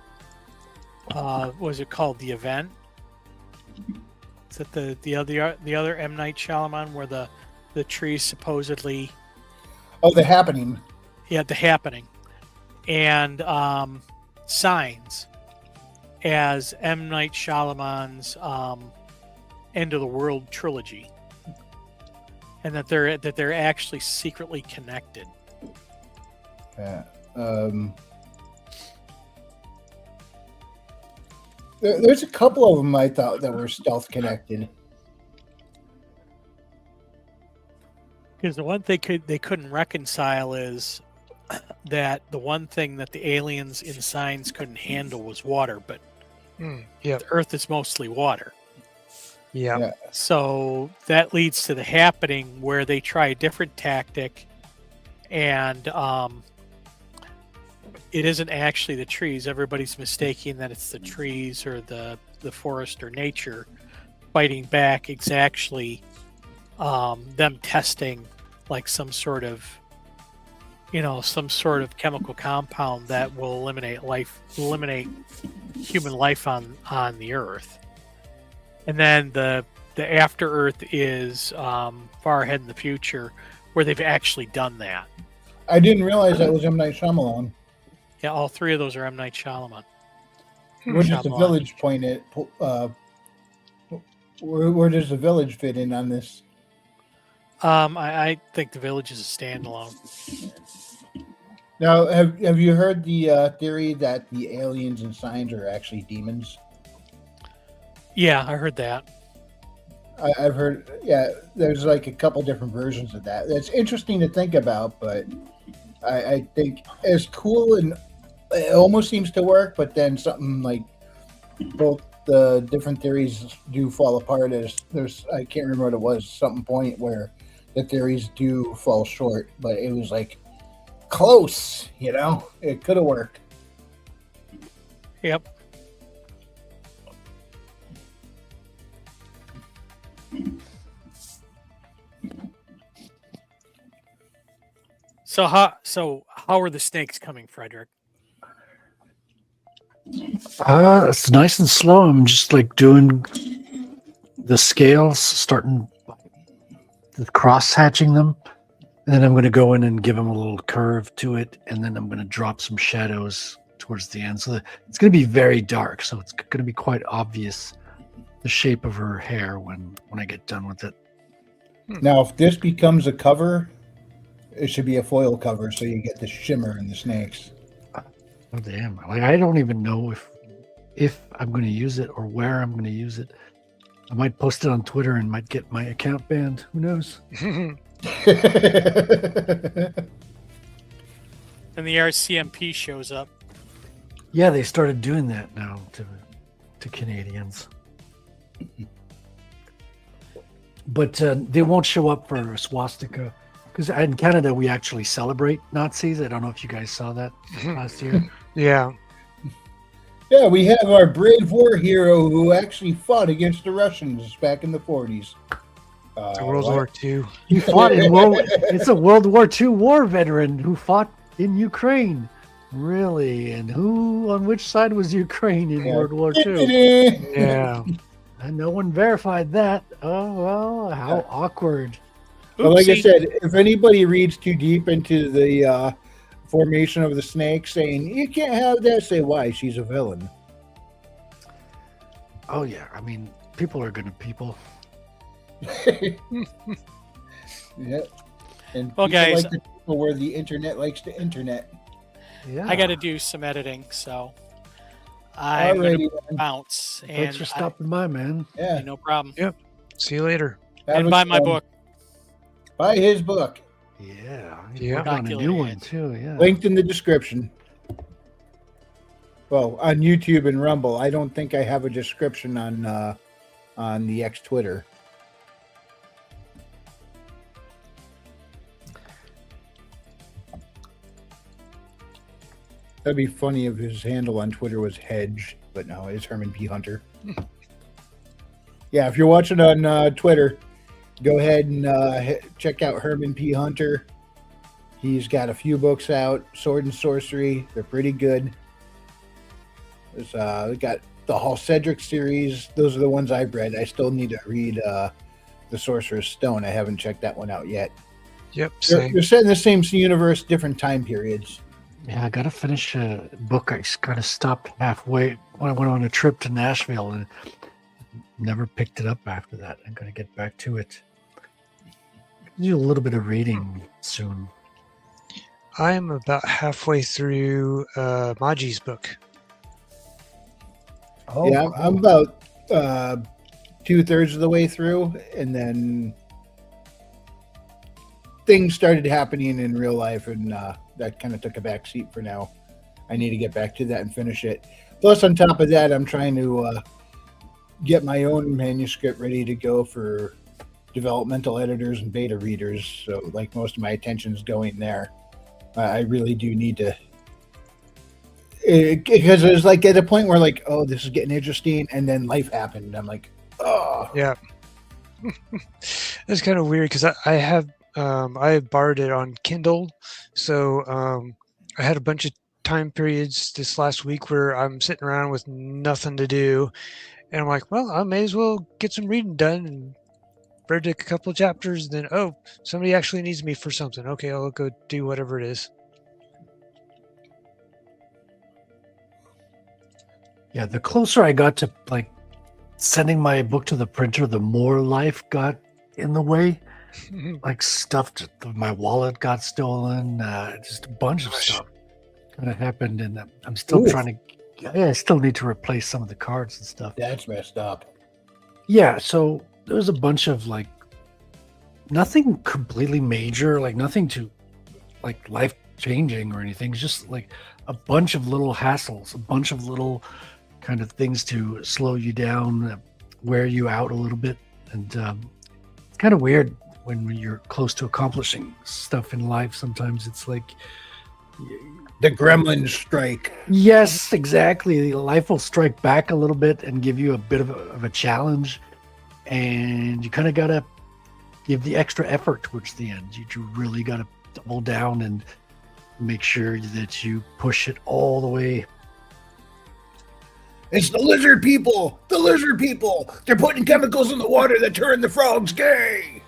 what was it called? The Event. Is that the other M Night Shyamalan where the trees supposedly Oh, The Happening. The Happening, and Signs as M Night Shyamalan's End of the World trilogy, and that they're actually secretly connected. Yeah. There's a couple of them I thought that were stealth connected. Because the one thing they couldn't reconcile is that the one thing that the aliens in Signs couldn't handle was water, but Yeah. the Earth is mostly water. Yeah. Yeah. So that leads to The Happening, where they try a different tactic, and it isn't actually the trees. Everybody's mistaking that it's the trees or the forest or nature fighting back. It's actually them testing like some sort of chemical compound that will eliminate human life on the Earth. And then the After Earth is far ahead in the future, where they've actually done that. I didn't realize that was M. Night Shyamalan. Yeah, all three of those are M. Night Shyamalan. Where does the Shyamalan. village point at? Where does the village fit in on this? I think the village is a standalone. Now, have you heard the theory that the aliens and Signs are actually demons? Yeah, I heard that. I've heard, yeah, there's like a couple different versions of that. That's interesting to think about, but I think as cool and it almost seems to work, but then something like both the different theories do fall apart. As there's, I can't remember what it was, some point where the theories do fall short, but it was like close, it could have worked. Yep. So how are the snakes coming, Frederick? It's nice and slow. I'm just like doing the scales, starting the cross hatching them, and then I'm going to go in and give them a little curve to it, and then I'm going to drop some shadows towards the end. So it's going to be very dark, so it's going to be quite obvious the shape of her hair when I get done with it. Now, if this becomes a cover, it should be a foil cover, so you get the shimmer in the snakes. Oh damn! Like I don't even know if I'm going to use it or where I'm going to use it. I might post it on Twitter and might get my account banned. Who knows? And the RCMP shows up. Yeah, they started doing that now to Canadians. But they won't show up for a swastika because in Canada we actually celebrate Nazis. I don't know if you guys saw that last year. Yeah. Yeah, we have our brave war hero who actually fought against the Russians back in the 40s. World War II. He fought in It's a World War II war veteran who fought in Ukraine. Really? And on which side was Ukraine in World War II? Yeah. And no one verified that. Oh, well, how awkward. But like I Oopsie. said, if anybody reads too deep into the formation of the snake, saying, you can't have that, say, why? She's a villain. Oh, yeah. I mean, people are going to people. Yeah. And Well, people guys, like the people where the internet likes the internet. Yeah. I got to do some editing, so I'm going Alrighty, to man. bounce. Thanks And for stopping by, man. Yeah. no problem. See you later. That And was buy my fun. book. Buy his book. Yeah. Yeah. Working on a new one, too. Yeah. Linked in the description. Well, on YouTube and Rumble. I don't think I have a description on the X Twitter. That'd be funny if his handle on Twitter was Hedge, but no, it's Herman P. Hunter. Yeah, if you're watching on Twitter, go ahead and check out Herman P. Hunter. He's got a few books out, Sword and Sorcery. They're pretty good. We got the Hall Cedric series. Those are the ones I've read. I still need to read the Sorcerer's Stone. I haven't checked that one out yet. Yep, They're, same. they're set in the same universe, different time periods. Yeah, I got to finish a book. I kind of stopped halfway when I went on a trip to Nashville and never picked it up after that. I'm going to get back to it. Do a little bit of reading soon. I'm about halfway through Maji's book. Oh, Yeah, I'm about 2/3 of the way through, and then things started happening in real life, and that kind of took a back seat for now. I need to get back to that and finish it. Plus, on top of that, I'm trying to get my own manuscript ready to go for developmental editors and beta readers. So, like, most of my attention's going there. I really do need to, because it was like at a point where like, oh, this is getting interesting, and then life happened. I'm like, oh, Yeah. It's kind of weird because I have I borrowed it on Kindle, so I had a bunch of time periods this last week where I'm sitting around with nothing to do, and I'm like, well, I may as well get some reading done, and read a couple of chapters. Then, oh, somebody actually needs me for something. Okay, I'll go do whatever it is. yeah. The closer I got to like sending my book to the printer, the more life got in the way. Like my wallet got stolen. Just a bunch of stuff kind of happened, and I'm still Oof. trying to. Yeah, I still need to replace some of the cards and stuff. that's messed up. Yeah, so there was a bunch of like nothing completely major, like nothing to like life changing or anything. It's just like a bunch of little hassles, a bunch of little kind of things to slow you down, wear you out a little bit, and it's kind of weird when you're close to accomplishing stuff in life. Sometimes it's like, The Gremlins strike. yes, exactly. Life will strike back a little bit and give you a bit of a challenge, and you kind of got to give the extra effort towards the end. You really got to double down and make sure that you push it all the way. It's the lizard people. The lizard people. They're putting chemicals in the water that turn the frogs gay.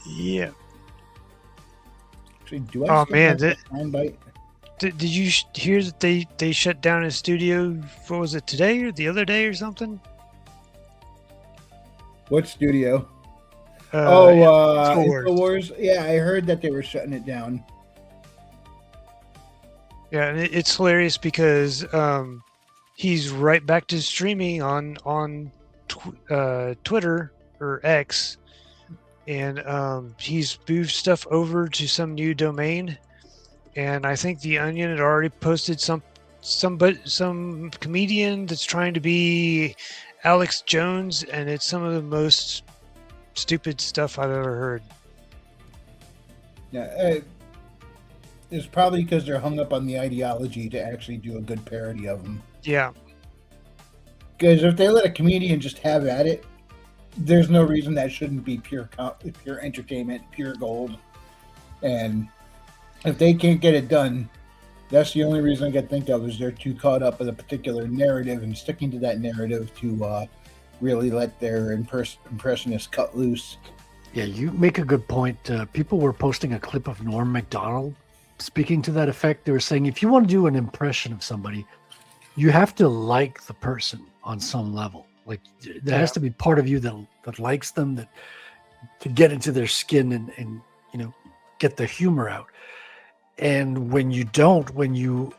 Yeah. Actually, do I Oh, still man, have that soundbite? Did you hear that they shut down his studio? What was it, today or the other day or something? What studio? InfoWars. InfoWars. Yeah, I heard that they were shutting it down. Yeah, and it's hilarious because he's right back to streaming on Twitter or X, and he's moved stuff over to some new domain. And I think the Onion had already posted some comedian that's trying to be Alex Jones, and it's some of the most stupid stuff I've ever heard. Yeah, it's probably because they're hung up on the ideology to actually do a good parody of them. Yeah. Because if they let a comedian just have at it, there's no reason that shouldn't be pure entertainment, pure gold. And if they can't get it done, that's the only reason I can think of is they're too caught up with a particular narrative and sticking to that narrative to really let their impressionists cut loose. Yeah, you make a good point. People were posting a clip of Norm Macdonald speaking to that effect. They were saying if you want to do an impression of somebody, you have to like the person on some level. Like there has to be part of you that likes them, that to get into their skin and get the humor out. And when you don't, when you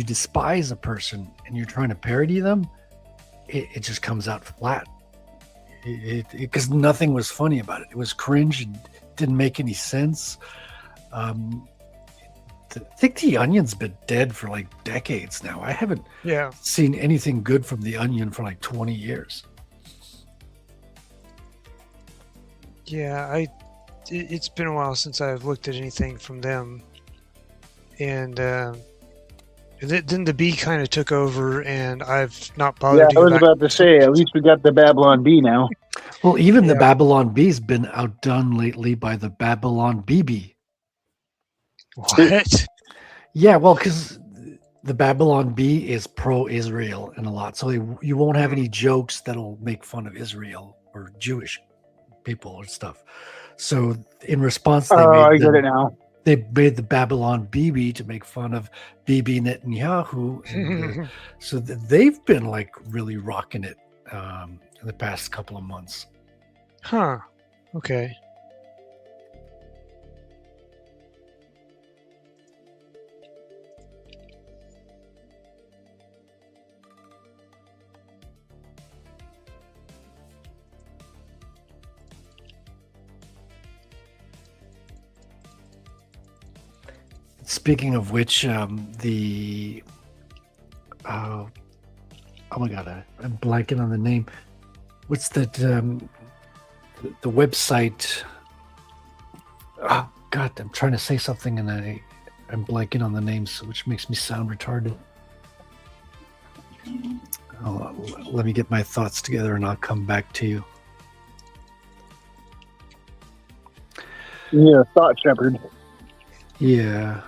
despise a person and you're trying to parody them, it just comes out flat. Because nothing was funny about it. It was cringe and didn't make any sense. I think the Onion's been dead for like decades now. I haven't seen anything good from the Onion for like 20 years. Yeah, it's been a while since I've looked at anything from them. And then the Bee kind of took over, and I've not bothered. Yeah, I was about to say, at least we got the Babylon Bee now. Well, even the Babylon Bee's been outdone lately by the Babylon BB. What? Yeah, well, because the Babylon Bee is pro-Israel in a lot, so you won't have any jokes that'll make fun of Israel or Jewish people or stuff. So in response, I get it now. they made the Babylon BB to make fun of Bibi Netanyahu. And, so they've been like really rocking it in the past couple of months. Huh. Okay. Speaking of which, the oh my god, I'm blanking on the name. What's that? The website. Oh god, I'm trying to say something and I'm blanking on the names, which makes me sound retarded. Let me get my thoughts together and I'll come back to you. Yeah, thought shepherd. Yeah,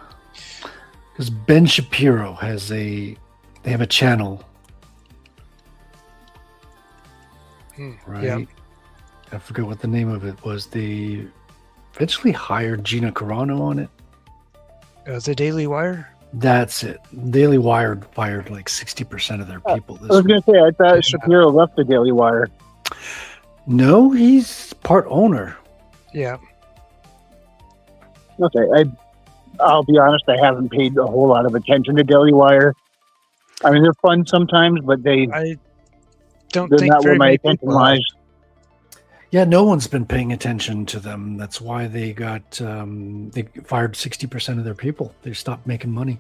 because Ben Shapiro has they have a channel, right? Yeah. I forgot what the name of it was. They eventually hired Gina Carano on it. The Daily Wire? That's it. Daily Wire fired like 60% of their people this I was week. going to say, I thought Shapiro left the Daily Wire. No, he's part owner. Yeah. Okay, I'll be honest, I haven't paid a whole lot of attention to Daily Wire. I mean, they're fun sometimes, but I don't they're think not where very my many attention people lies. Yeah, no one's been paying attention to them. That's why they got they fired 60% of their people. They stopped making money.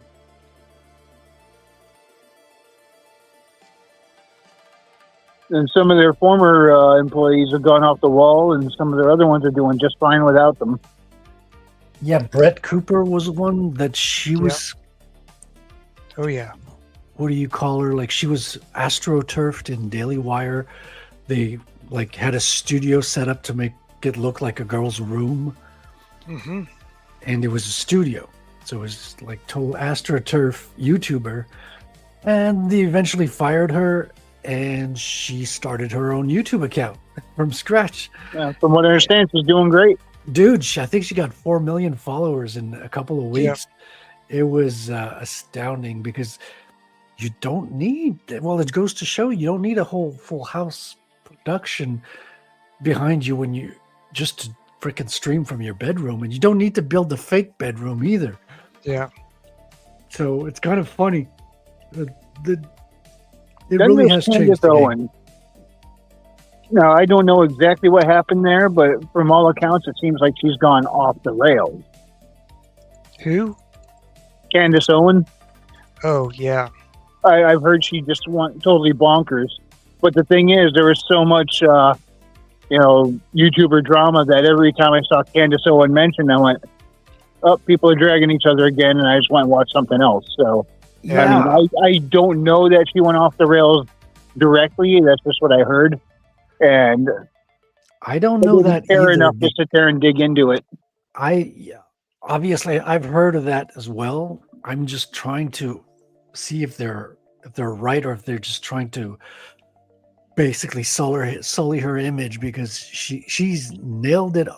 And some of their former employees have gone off the wall, and some of their other ones are doing just fine without them. Yeah, Brett Cooper was one that she was. Oh, yeah. What do you call her? Like she was astroturfed in Daily Wire. They like had a studio set up to make it look like a girl's room, Mm-hmm. and it was a studio, so it was like total astroturf YouTuber. And they eventually fired her, and she started her own YouTube account from scratch. From what I understand, she's doing great. Dude, I think she got 4 million followers in a couple of weeks. It was astounding because you don't need, well, it goes to show you don't need a whole full house production behind you when you just to freaking stream from your bedroom, and you don't need to build a fake bedroom either. Yeah. So it's kind of funny. It Then really there's has changed Candace the game. Owen. Now, I don't know exactly what happened there, but from all accounts, it seems like she's gone off the rails. Who? Candace Owen. Oh, yeah. I've heard she just went totally bonkers. But the thing is, there was so much, YouTuber drama that every time I saw Candace Owen mentioned, I went, "Oh, people are dragging each other again," and I just went and watched something else. So, Yeah. I mean, I don't know that she went off the rails directly. That's just what I heard, and I don't know that fair either. enough to sit there and dig into it. Obviously I've heard of that as well. I'm just trying to see if they're right, or if they're just trying to basically sully her image, because she's nailed it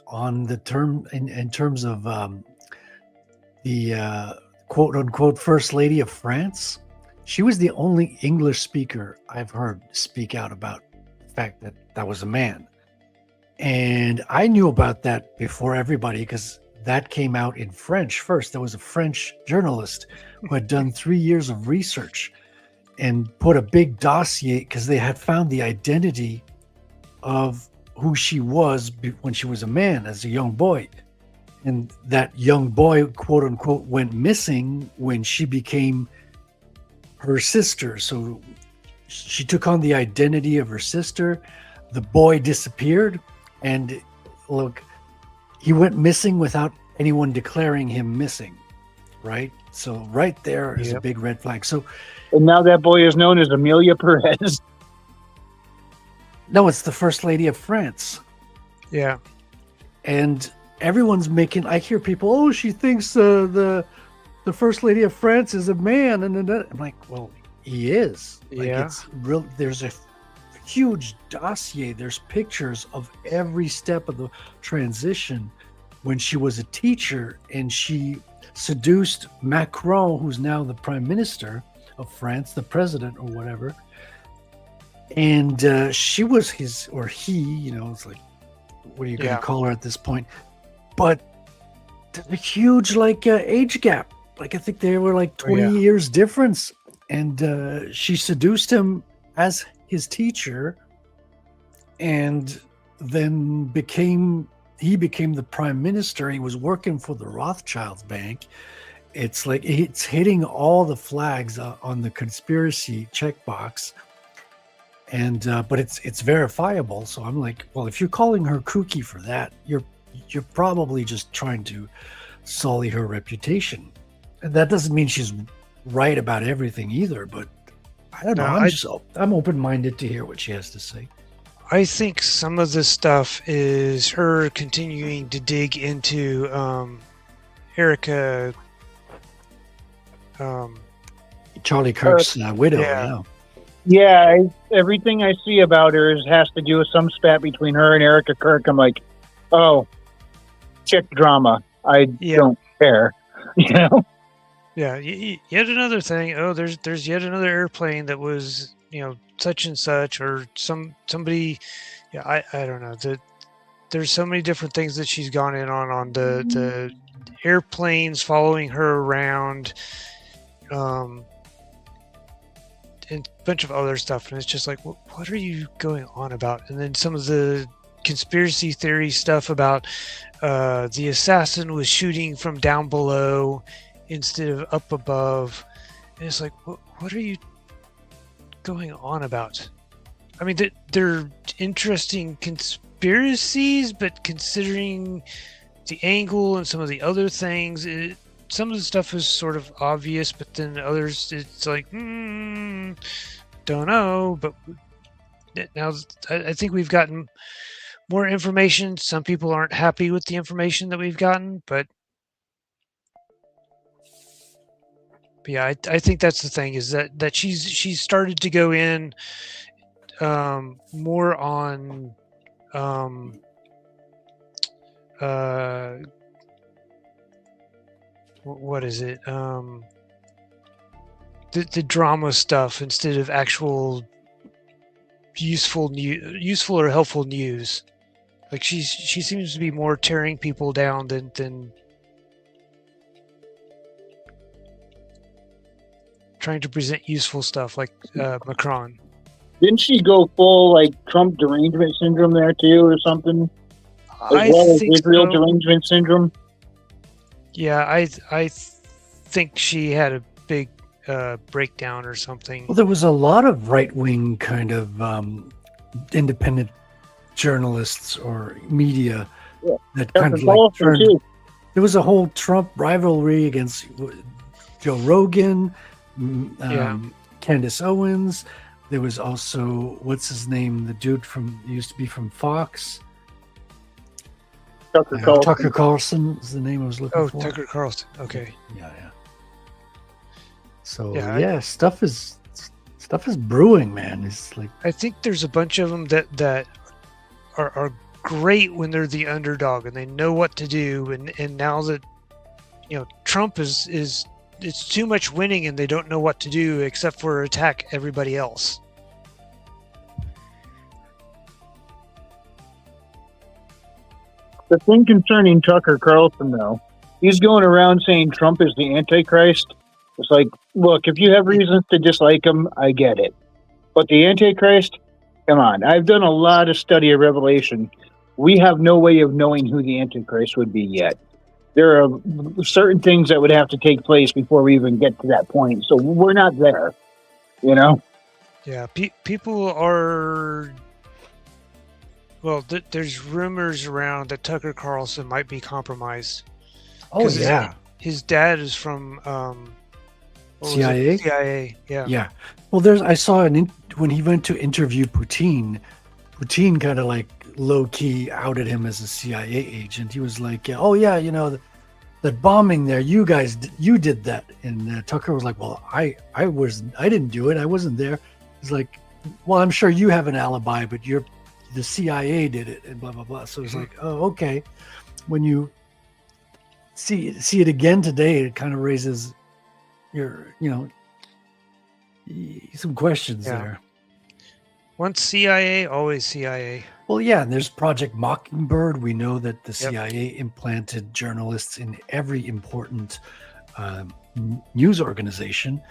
on the term in terms of the quote unquote first lady of France. She was the only English speaker I've heard speak out about the fact that was a man. And I knew about that before everybody, because that came out in French first. There was a French journalist who had done 3 years of research and put a big dossier, because they had found the identity of who she was when she was a man, as a young boy. And that young boy, quote unquote, went missing when she became her sister. So she took on the identity of her sister. The boy disappeared, and look, he went missing without anyone declaring him missing, right? So right there is a big red flag. So And now that boy is known as Amelia Perez. no, it's the first lady of France. Yeah. And everyone's making, I hear people, oh, she thinks the the first lady of France is a man, and then I'm like, well, he is. Like, Yeah. it's real. There's a huge dossier. There's pictures of every step of the transition when she was a teacher and she seduced Macron, who's now the prime minister of France, the president or whatever. And she was his, or he, you know, it's like, what are you going to Yeah. call her at this point? But there's a huge, like, age gap. Like, I think they were like 20 yeah. years difference. And she seduced him as his teacher, and then he became the prime minister. He was working for the Rothschilds Bank. It's like it's hitting all the flags on the conspiracy checkbox, and but it's verifiable. So I'm like, well, if you're calling her kooky for that, you're probably just trying to sully her reputation. And that doesn't mean she's right about everything either, but I don't know. No, I'm open-minded to hear what she has to say. I think some of this stuff is her continuing to dig into Erica. Charlie Kirk's widow. yeah. Yeah. Yeah, everything I see about her has to do with some spat between her and Erica Kirk. I'm like, oh, chick drama. I don't care. You know? Yeah, yet another thing. Oh, there's yet another airplane that was, you know, such and such, or somebody. Yeah, I don't know. There's so many different things that she's gone in on the airplanes following her around, and a bunch of other stuff, and it's just like, what are you going on about? And then some of the conspiracy theory stuff about the assassin was shooting from down below instead of up above. And it's like, what are you going on about? I mean, they're interesting conspiracies, but considering the angle and some of the other things, some of the stuff is sort of obvious, but then others, it's like, don't know. But now I think we've gotten more information. Some people aren't happy with the information that we've gotten, but yeah, I think that's the thing, is that she's started to go in more on what is it, the drama stuff instead of actual useful or helpful news. Like she seems to be more tearing people down than trying to present useful stuff like Macron. Didn't she go full like Trump derangement syndrome there too, or something? As well as Israel derangement syndrome. Yeah, I think she had a big breakdown or something. Well, there was a lot of right-wing kind of independent journalists or media that kind of like turned. There was a whole Trump rivalry against Joe Rogan, Candace Owens. There was also, what's his name, the dude used to be from Fox. Tucker Carlson is the name I was looking for. Oh, Tucker Carlson. Okay. Yeah. So stuff is brewing, man. It's like, I think there's a bunch of them that are great when they're the underdog and they know what to do, and now that, you know, Trump is it's too much winning and they don't know what to do except for attack everybody else. The thing concerning Tucker Carlson, though, he's going around saying Trump is the Antichrist. It's like, look, if you have reasons to dislike him, I get it. But the Antichrist, come on. I've done a lot of study of Revelation. We have no way of knowing who the Antichrist would be yet. There are certain things that would have to take place before we even get to that point. So we're not there, you know? Yeah, people are... Well, there's rumors around that Tucker Carlson might be compromised. Oh, yeah. His dad is from... CIA? CIA, yeah. Yeah. Well, I saw when he went to interview Putin kind of like low-key outed him as a CIA agent. He was like, oh, yeah, you know, that bombing there, you guys, you did that. And Tucker was like, well, I didn't do it. I wasn't there. He's like, well, I'm sure you have an alibi, but the CIA did it and blah, blah, blah. So it's like, oh, okay. When you see it again today, it kind of raises some questions there. Once CIA, always CIA. Well, yeah, and there's Project Mockingbird. We know that the CIA implanted journalists in every important news organization,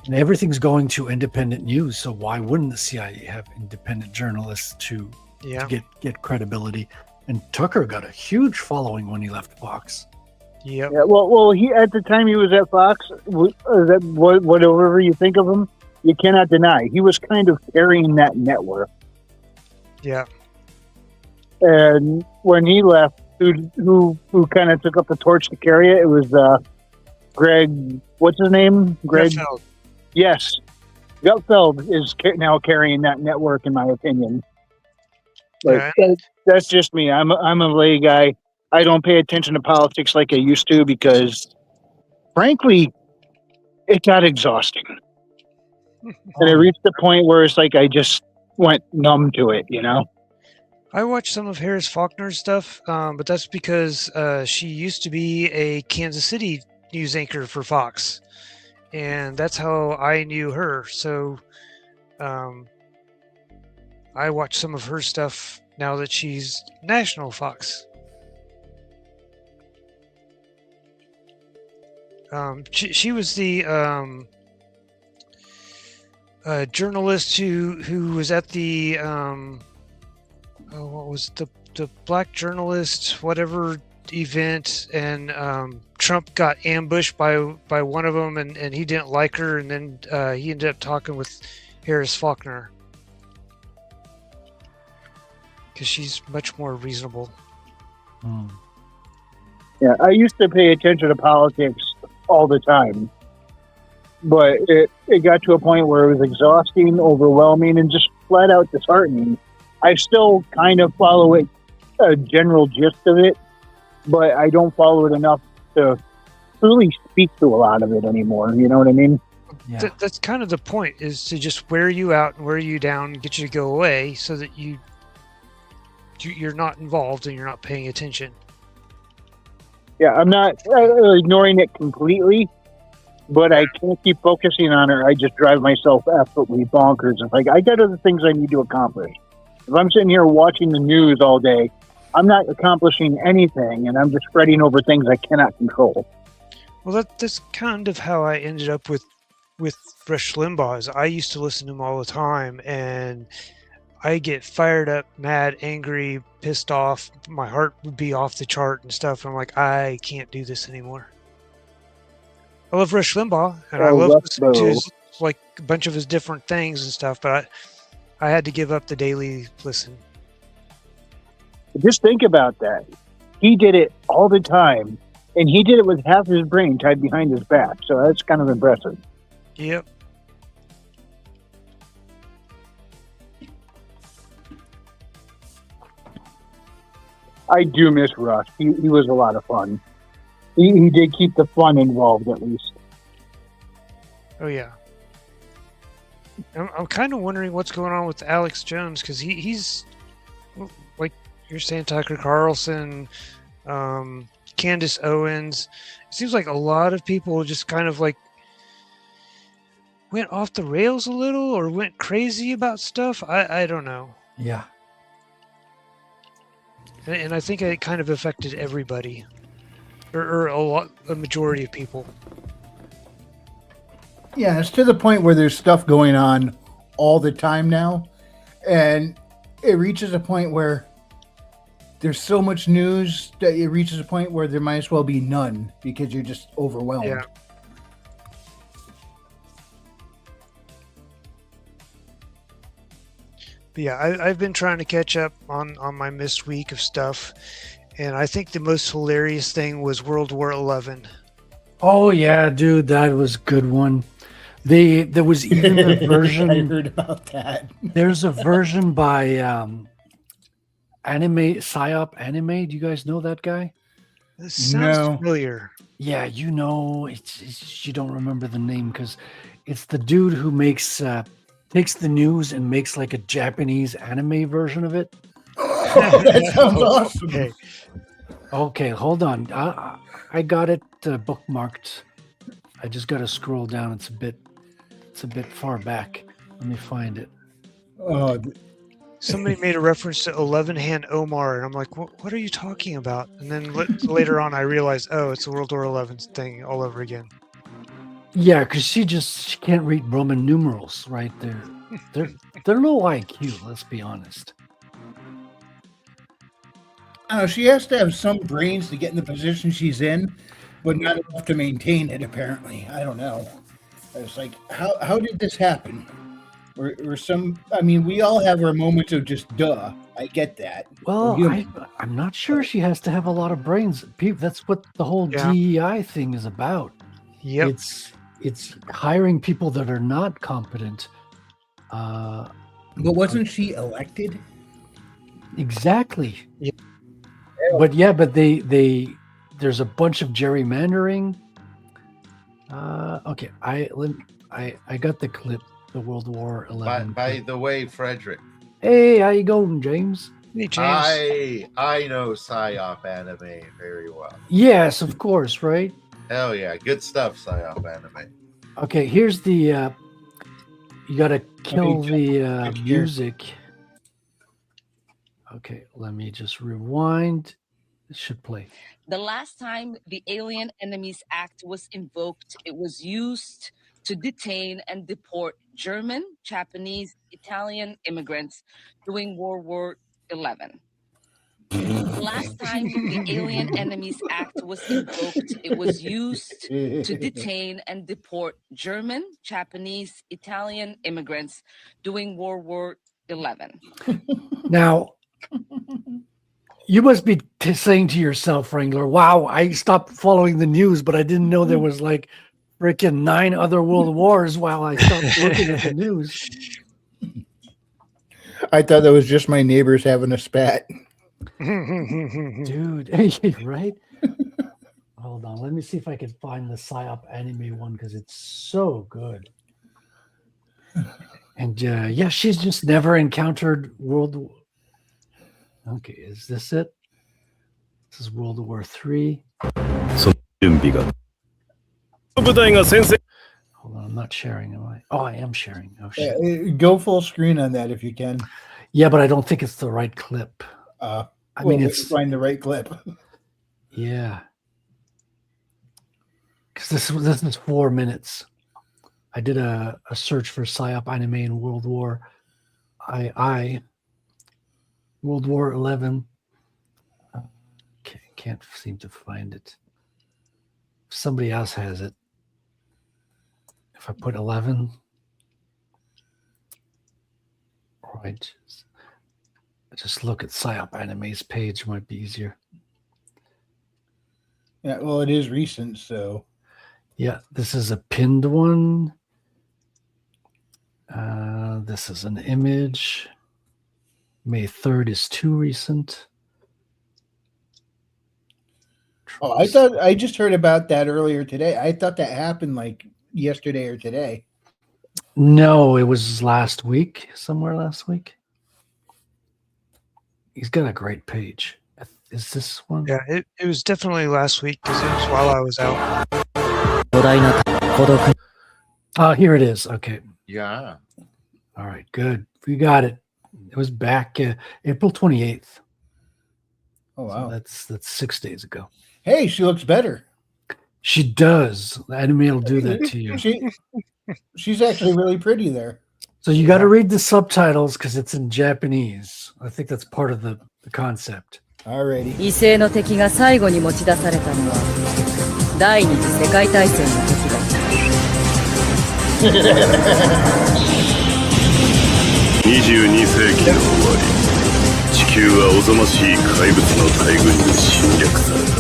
and everything's going to independent news. So why wouldn't the CIA have independent journalists to get credibility? And Tucker got a huge following when he left Fox. Yep. Yeah, well, he at the time he was at Fox, whatever you think of him, you cannot deny he was kind of carrying that network. Yeah. And when he left, who kind of took up the torch to carry it? It was Greg. What's his name? Greg. Gutfeld. Yes, Gutfeld is now carrying that network, in my opinion. Like, that's just me. I'm a lay guy. I don't pay attention to politics like I used to because, frankly, it got exhausting. And it reached the point where it's like I just went numb to it, you know? I watched some of Harris Faulkner's stuff, but that's because she used to be a Kansas City news anchor for Fox. And that's how I knew her. So I watch some of her stuff now that she's national Fox. She was the journalist who was at the what was the black journalist whatever event, and Trump got ambushed by one of them, and he didn't like her, and then he ended up talking with Harris Faulkner because she's much more reasonable. Yeah, I used to pay attention to politics all the time, but it got to a point where it was exhausting, overwhelming, and just flat out disheartening. I still kind of follow it, a general gist of it, but I don't follow it enough to really speak to a lot of it anymore. You know what I mean? Yeah. That's kind of the point, is to just wear you out and wear you down and get you to go away so that you're not involved and you're not paying attention. Yeah, I'm not ignoring it completely, but I can't keep focusing on it. I just drive myself absolutely bonkers. It's like, I got other things I need to accomplish. If I'm sitting here watching the news all day, I'm not accomplishing anything, and I'm just fretting over things I cannot control. Well, that's kind of how I ended up with Rush Limbaugh. Is I used to listen to him all the time, and I get fired up, mad, angry, pissed off. My heart would be off the chart and stuff. I'm like, I can't do this anymore. I love Rush Limbaugh, and I love listening to his, like, a bunch of his different things and stuff, but I had to give up the daily listen. Just think about that. He did it all the time, and he did it with half his brain tied behind his back, so that's kind of impressive. Yep. I do miss Rush. He was a lot of fun. He did keep the fun involved, at least. Oh, yeah. I'm kind of wondering what's going on with Alex Jones, because he's, like you're saying, Tucker Carlson, Candace Owens. It seems like a lot of people just kind of like went off the rails a little or went crazy about stuff. I don't know. Yeah. And I think it kind of affected everybody, or a majority of people. Yeah, it's to the point where there's stuff going on all the time now, and it reaches a point where there's so much news that it reaches a point where there might as well be none because you're just overwhelmed. Yeah. But yeah, I've been trying to catch up on my missed week of stuff, and I think the most hilarious thing was World War XI. Oh yeah, dude, that was a good one. There was even a version. I heard about that. There's a version by Anime Psyop Anime. Do you guys know that guy? This sounds No. familiar. Yeah, you know, it's you don't remember the name because it's the dude who makes takes the news and makes like a Japanese anime version of it. That sounds awesome. Okay. Okay, hold on. I got it bookmarked. I just got to scroll down. It's a bit far back. Let me find it. Oh, Somebody made a reference to 11-Hand Omar, and I'm like, what are you talking about? And then later on, I realized, oh, it's a World War 11 thing all over again. Yeah, because she can't read Roman numerals, right? They're low IQ. Let's be honest. I don't know, she has to have some brains to get in the position she's in, but not enough to maintain it. Apparently, I don't know. I was like, how did this happen? Or some? I mean, we all have our moments of just duh. I get that. Well, We're human. I'm not sure she has to have a lot of brains. That's what the whole Yeah. DEI thing is about. Yep. It's hiring people that are not competent. But wasn't she elected? Exactly. Yeah. But they there's a bunch of gerrymandering. Okay, I got the clip. The World War 11. By the way, Frederick, Hey, how you going, James? Hey, James. I know PSYOP anime very well. Yes, of course, right? Hell yeah, good stuff, PSYOP anime. Okay, here's the you gotta kill the right here. music. Okay, let me just rewind. It should play. The last time the Alien Enemies Act was invoked, it was used to detain and deport German, Japanese, Italian immigrants during World War XI. The last time the Alien Enemies Act was invoked, it was used to detain and deport German, Japanese, Italian immigrants during World War XI. Now, you must be saying to yourself, Wrangler, wow, I stopped following the news, but I didn't know there was like freaking 9 other world wars while I stopped looking at the news. I thought that was just my neighbors having a spat. Dude, right? Hold on, let me see if I can find the PSYOP anime one because it's so good. And yeah, she's just never encountered World War. Okay, is this it? This is World War III. Hold on, I'm not sharing, am I? Oh, I am sharing. Oh shit. Go full screen on that if you can. Yeah, but I don't think it's the right clip. I mean, let's it's find the right clip. yeah. Because this is 4 minutes. I did a search for PSYOP anime in World War World War 11. Can't seem to find it. Somebody else has it. If I put 11, right? Just look at PSYOP anime's page might be easier. Yeah, well, it is recent, so Yeah, this is a pinned one. This is an image. May 3rd is too recent. oh, I just heard about that earlier today. I thought that happened like yesterday or today. No, it was last week, somewhere last week. He's got a great page. Is this one? Yeah, it was definitely last week because it was while I was out. Oh, here it is. Okay. Yeah. All right, good. We got it. It was back April 28th. Oh wow! So that's 6 days ago. Hey, she looks better. She does. The anime will do that to you. She's actually really pretty there. So you got to read the subtitles because it's in Japanese. I think that's part of the concept. Alrighty. 異性の敵が最後に持ち出されたのは第二次世界大戦の時だった。 22世紀の終わり、地球はおぞましい怪物の大軍に侵略された。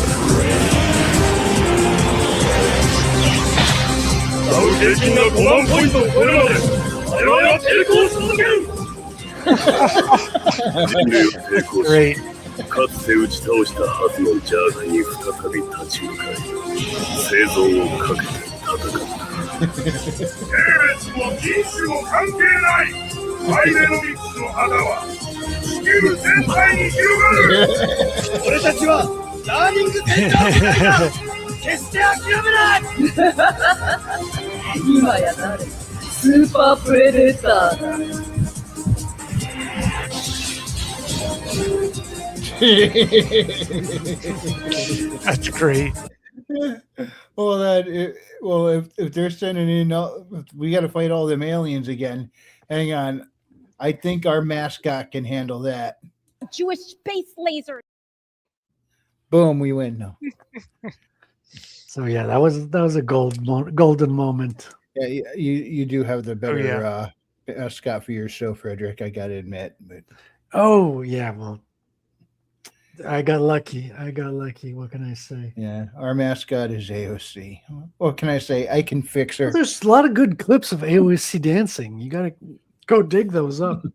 平均が5万ポイントを超えるまで我々は抵抗し続ける。人類は抵抗し、かつて打ち倒したはずのジャークに再び立ち向かい、生存をかけて戦った。性別も人種も関係ない。ハイメロミックスの花は地球全体に広がる。俺たちはラーニングセンター世代だ。決して諦めない。今や誰スーパープレデターだ。That's great. If they're sending in, we got to fight all them aliens again. Hang on, I think our mascot can handle that. Jewish space laser. Boom, we win. No. So yeah, that was a golden moment. Yeah, you do have the better mascot for your show, Frederick. I got to admit, but oh yeah, well. I got lucky. What can I say? Yeah, our mascot is AOC. What can I say? I can fix her. Well, there's a lot of good clips of AOC dancing. You gotta go dig those up.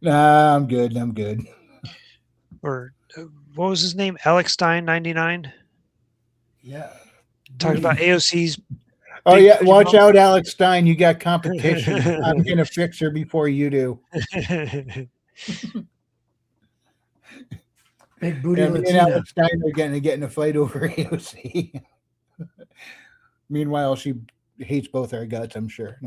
Nah, I'm good. Or what was his name? Alex Stein 99. Yeah, talking about AOC's. Oh yeah, watch out, Alex Stein. You got competition. I'm gonna fix her before you do. Big booty and Alex Stein are getting in a fight over AOC. Meanwhile, she hates both our guts, I'm sure.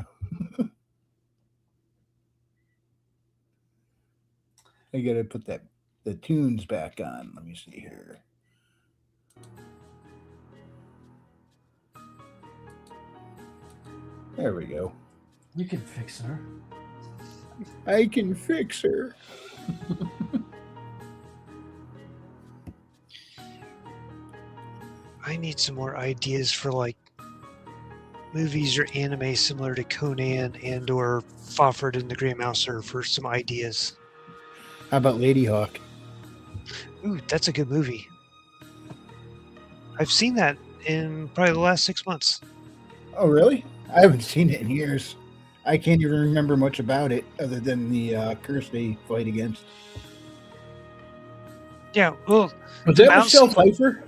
I gotta put the tunes back on. Let me see here. There we go. You can fix her. I can fix her. I need some more ideas for like movies or anime similar to Conan and or Fafhrd and the Grey Mouser for some ideas. How about Lady Hawk? Ooh, that's a good movie. I've seen that in probably the last 6 months. Oh, really? I haven't seen it in years. I can't even remember much about it other than the curse they fight against. Yeah, well... Was that Michelle Pfeiffer?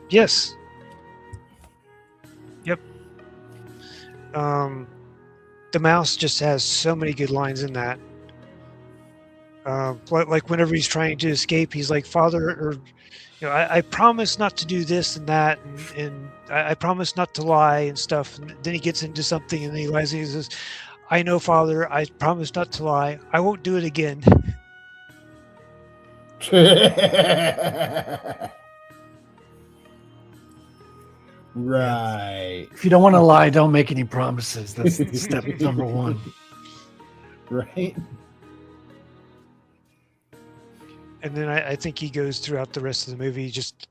Yes. Yep. The mouse just has so many good lines in that. Like whenever he's trying to escape, he's like, "Father," or I promise not to do this and that, and I promise not to lie and stuff. And then he gets into something and he lies. And he says, "I know, Father. I promise not to lie. I won't do it again." Right. If you don't want to lie, don't make any promises. That's step number one. Right. And then I think he goes throughout the rest of the movie just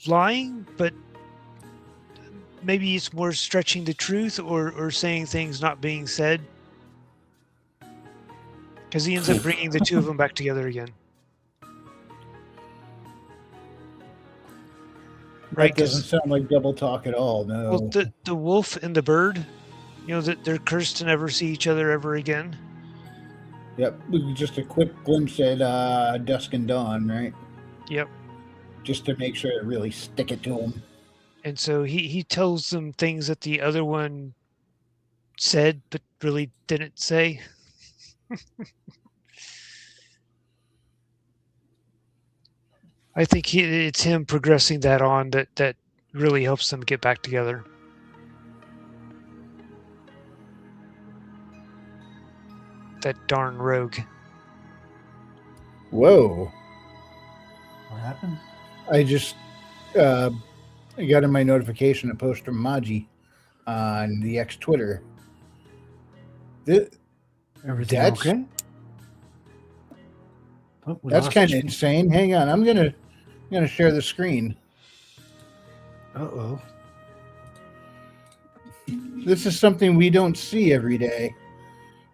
lying, but maybe it's more stretching the truth or saying things not being said. Because he ends up bringing the two of them back together again. Right, doesn't sound like double talk at all. No. Well, the wolf and the bird, that they're cursed to never see each other ever again. Yep, just a quick glimpse at Dusk and Dawn, right? Yep. Just to make sure to really stick it to him. And so he tells them things that the other one said but really didn't say. I think it's him progressing that on that really helps them get back together. That darn rogue. Whoa. What happened? I just got in my notification a post from Maji on the X Twitter. Everything that's, okay? Oh, that's kind of insane. Hang on, I'm gonna share the screen. Uh-oh. This is something we don't see every day,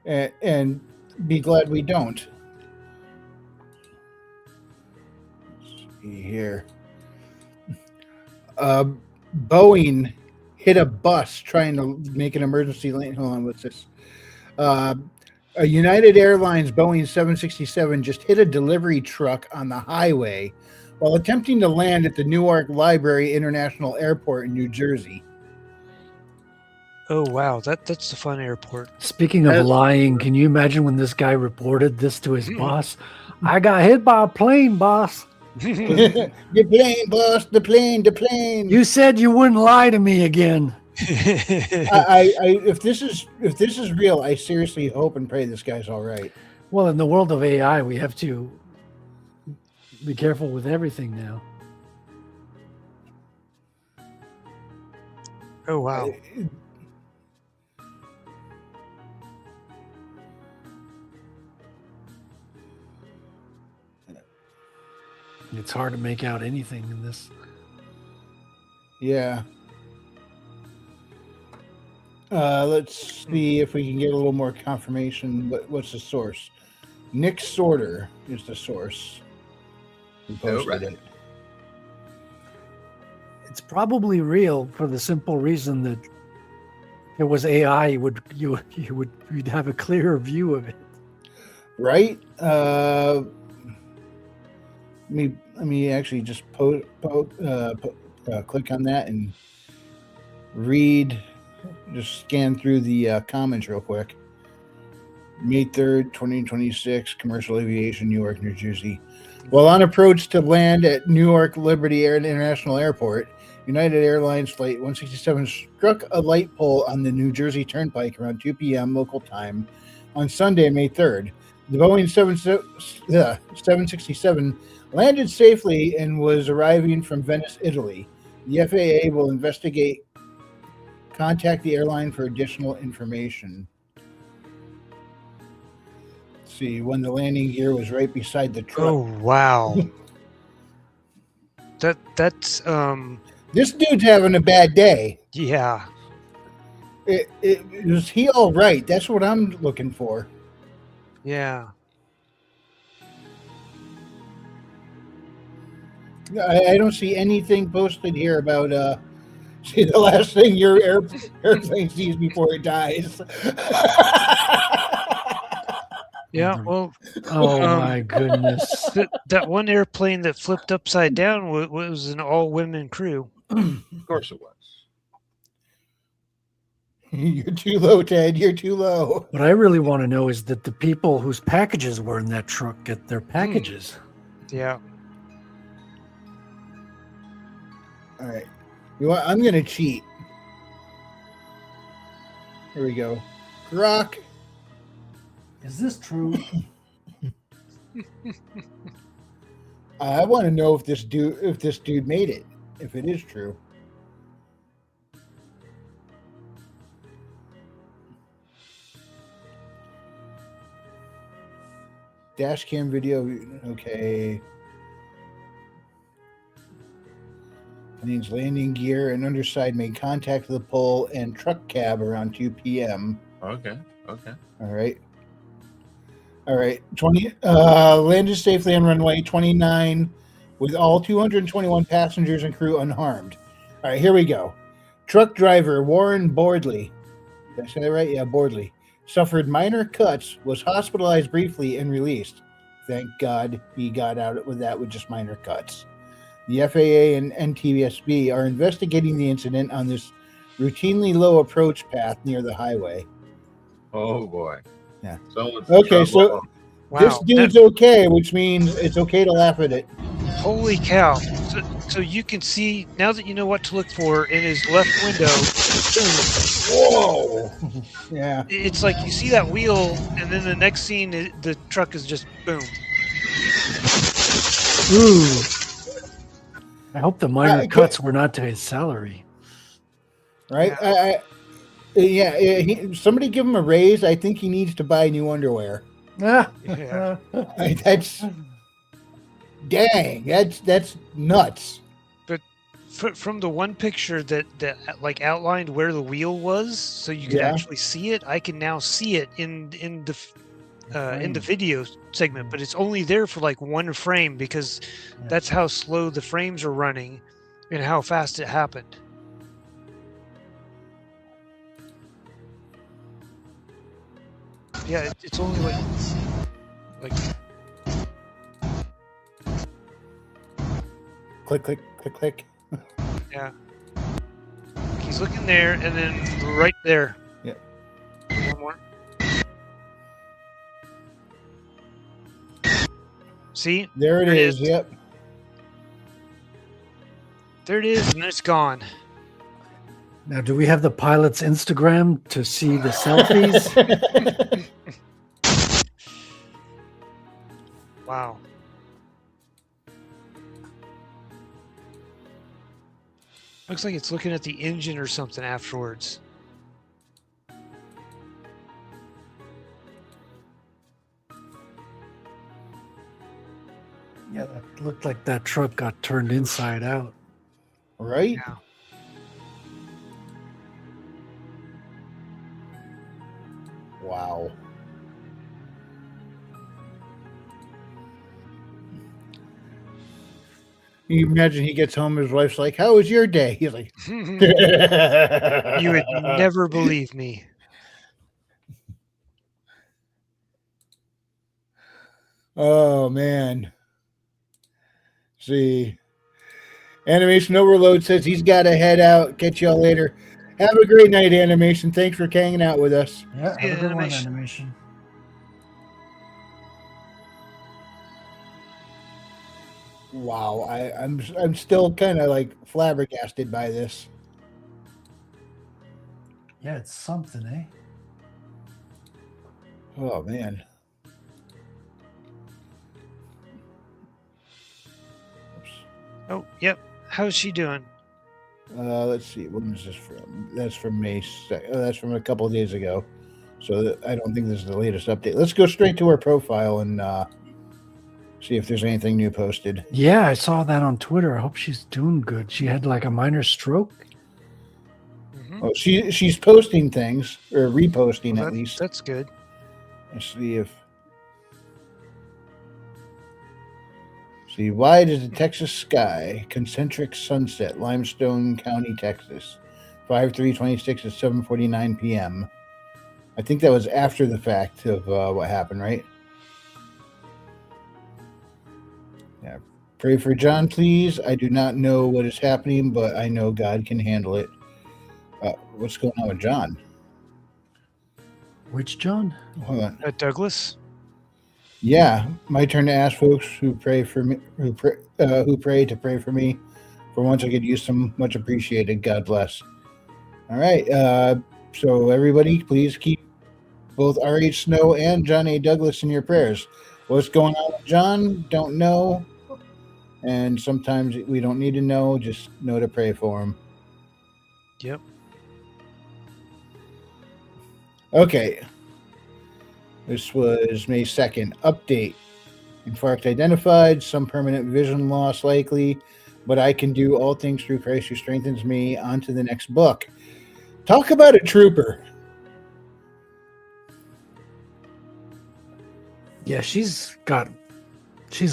and be glad we don't. Let's see here. Boeing hit a bus trying to make an emergency landing. Hold on, what's this? A United Airlines Boeing 767 just hit a delivery truck on the highway while attempting to land at the Newark Library International Airport in New Jersey. Oh wow, that's a fun airport. Speaking of lying, can you imagine when this guy reported this to his boss? I got hit by a plane, boss. The plane, boss, the plane. You said you wouldn't lie to me again. If this is real, I seriously hope and pray this guy's all right. Well, in the world of AI, we have to be careful with everything now. Oh wow. It's hard to make out anything in this. Yeah. Let's see if we can get a little more confirmation. What's the source? Nick Sorter is the source. Who posted it. It's probably real for the simple reason that if it was AI, you'd have a clearer view of it. Right? Let me actually just click on that and read. Just scan through the comments real quick. May 3rd, 2026, commercial aviation, Newark, New Jersey. While on approach to land at Newark Liberty International Airport, United Airlines Flight 167 struck a light pole on the New Jersey Turnpike around 2 p.m. local time on Sunday, May 3rd. The Boeing 767 landed safely and was arriving from Venice, Italy. The FAA will contact the airline for additional information. Let's see, when the landing gear was right beside the truck. Oh wow. That's This dude's having a bad day. yeah. Is he all right? That's what I'm looking for. Yeah. I don't see anything posted here about see the last thing your airplane sees before it dies. Yeah, well, Oh my goodness. that one airplane that flipped upside down was an all-women crew. Of course it was. You're too low, Ted. You're too low. What I really want to know is that the people whose packages were in that truck get their packages. Yeah. All right. I'm going to cheat. Here we go. Grok. Is this true? I want to know if this dude made it. If it is true. Dash cam video. Okay. Plane's landing gear and underside made contact with the pole and truck cab around 2 p.m. Okay. All right. 20 landed safely on runway 29 with all 221 passengers and crew unharmed. All right, here we go. Truck driver Warren Boardley. Did I say that right? Yeah, Boardley. Suffered minor cuts, was hospitalized briefly and released. Thank God he got out with just minor cuts. The FAA and NTSB are investigating the incident on this routinely low approach path near the highway. Oh boy. Yeah. Okay, so Wow. this dude's okay, which means it's okay to laugh at it. Holy cow. So you can see, now that you know what to look for in his left window, Whoa. Yeah. it's like you see that wheel, and then the next scene, the truck is just boom. Ooh. I hope the minor cuts were not to his salary. Right? Somebody give him a raise. I think he needs to buy new underwear. Yeah. That's nuts. But from the one picture that like outlined where the wheel was, so you could actually see it, I can now see it in the video segment, but it's only there for like one frame because that's how slow the frames are running and how fast it happened. Yeah, it's only like Click, click, click, click. yeah. He's looking there, and then right there. Yep. One more. See? There it is. Yep. There it is, and it's gone. Now, do we have the pilot's Instagram to see the selfies? Wow. Looks like it's looking at the engine or something afterwards. Yeah, that looked like that truck got turned inside out. Right? Yeah. Wow. You imagine he gets home, his wife's like, "How was your day?" He's like, You would never believe me. Oh man. See. Animation Overload says he's got to head out. Catch y'all later. Have a great night, Animation. Thanks for hanging out with us. Yeah, See have a ya, good one, Animation. animation. Wow, I'm still kind of like flabbergasted by this. Yeah, it's something, eh? Oh man. Oops. Oh, yep. How's she doing? Let's see. When is this from? That's from May. That's from a couple of days ago. So I don't think this is the latest update. Let's go straight to her profile and see if there's anything new posted. Yeah, I saw that on Twitter. I hope she's doing good. She had like a minor stroke. Oh, she's posting things or reposting Well, at least. That's good. Let's see if. See, wide is the Texas sky, concentric sunset, Limestone County, Texas, 5/3/26 at 7:49 p.m. I think that was after the fact of what happened, right? Yeah. Pray for John, please. I do not know what is happening, but I know God can handle it. What's going on with John? Which John? Hold on. Douglas? Yeah, my turn to ask folks who pray for me, who pray to pray for me. For once, I could use some. Much appreciated. God bless. All right. So everybody, please keep both R.H. Snow and John A. Douglas in your prayers. What's going on with John? Don't know. And sometimes we don't need to know. Just know to pray for him. Yep. Okay. This was May 2nd. Update. Infarct identified. Some permanent vision loss likely. But I can do all things through Christ who strengthens me. On to the next book. Talk about a trooper. Yeah, she's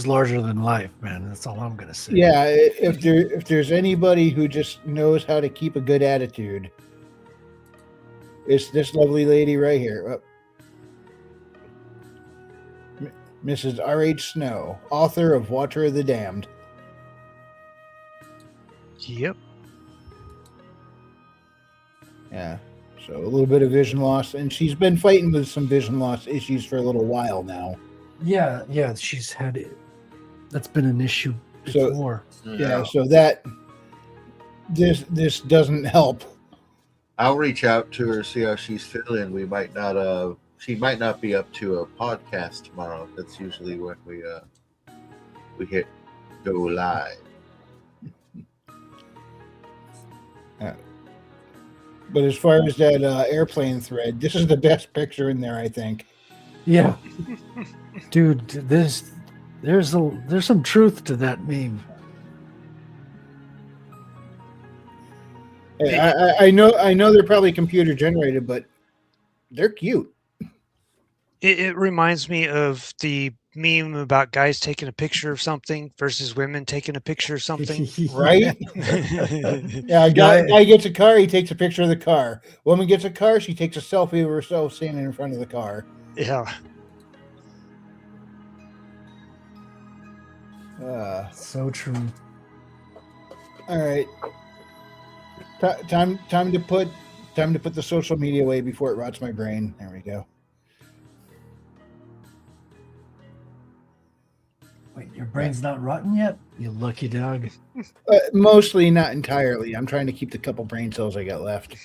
larger than life, man. That's all I'm gonna say. Yeah, if there's anybody who just knows how to keep a good attitude, it's this lovely lady right here. Mrs. R.H. Snow, author of Water of the Damned. Yep. Yeah, so a little bit of vision loss, and she's been fighting with some vision loss issues for a little while now. Yeah, she's had it. That's been an issue before. So that this doesn't help. I'll reach out to her, see how she's feeling. We might not she might not be up to a podcast tomorrow. That's usually when we hit go live. But as far as that airplane thread, this is the best picture in there, I think. Yeah, dude, there's some truth to that meme. I know they're probably computer generated, but they're cute. It reminds me of the meme about guys taking a picture of something versus women taking a picture of something. Right? Yeah, guy gets a car, he takes a picture of the car. Woman gets a car, she takes a selfie of herself standing in front of the car. Yeah. So true. All right. Time to put the social media away before it rots my brain. There we go. Wait, your brain's not rotten yet? You lucky dog. Mostly, not entirely. I'm trying to keep the couple brain cells I got left.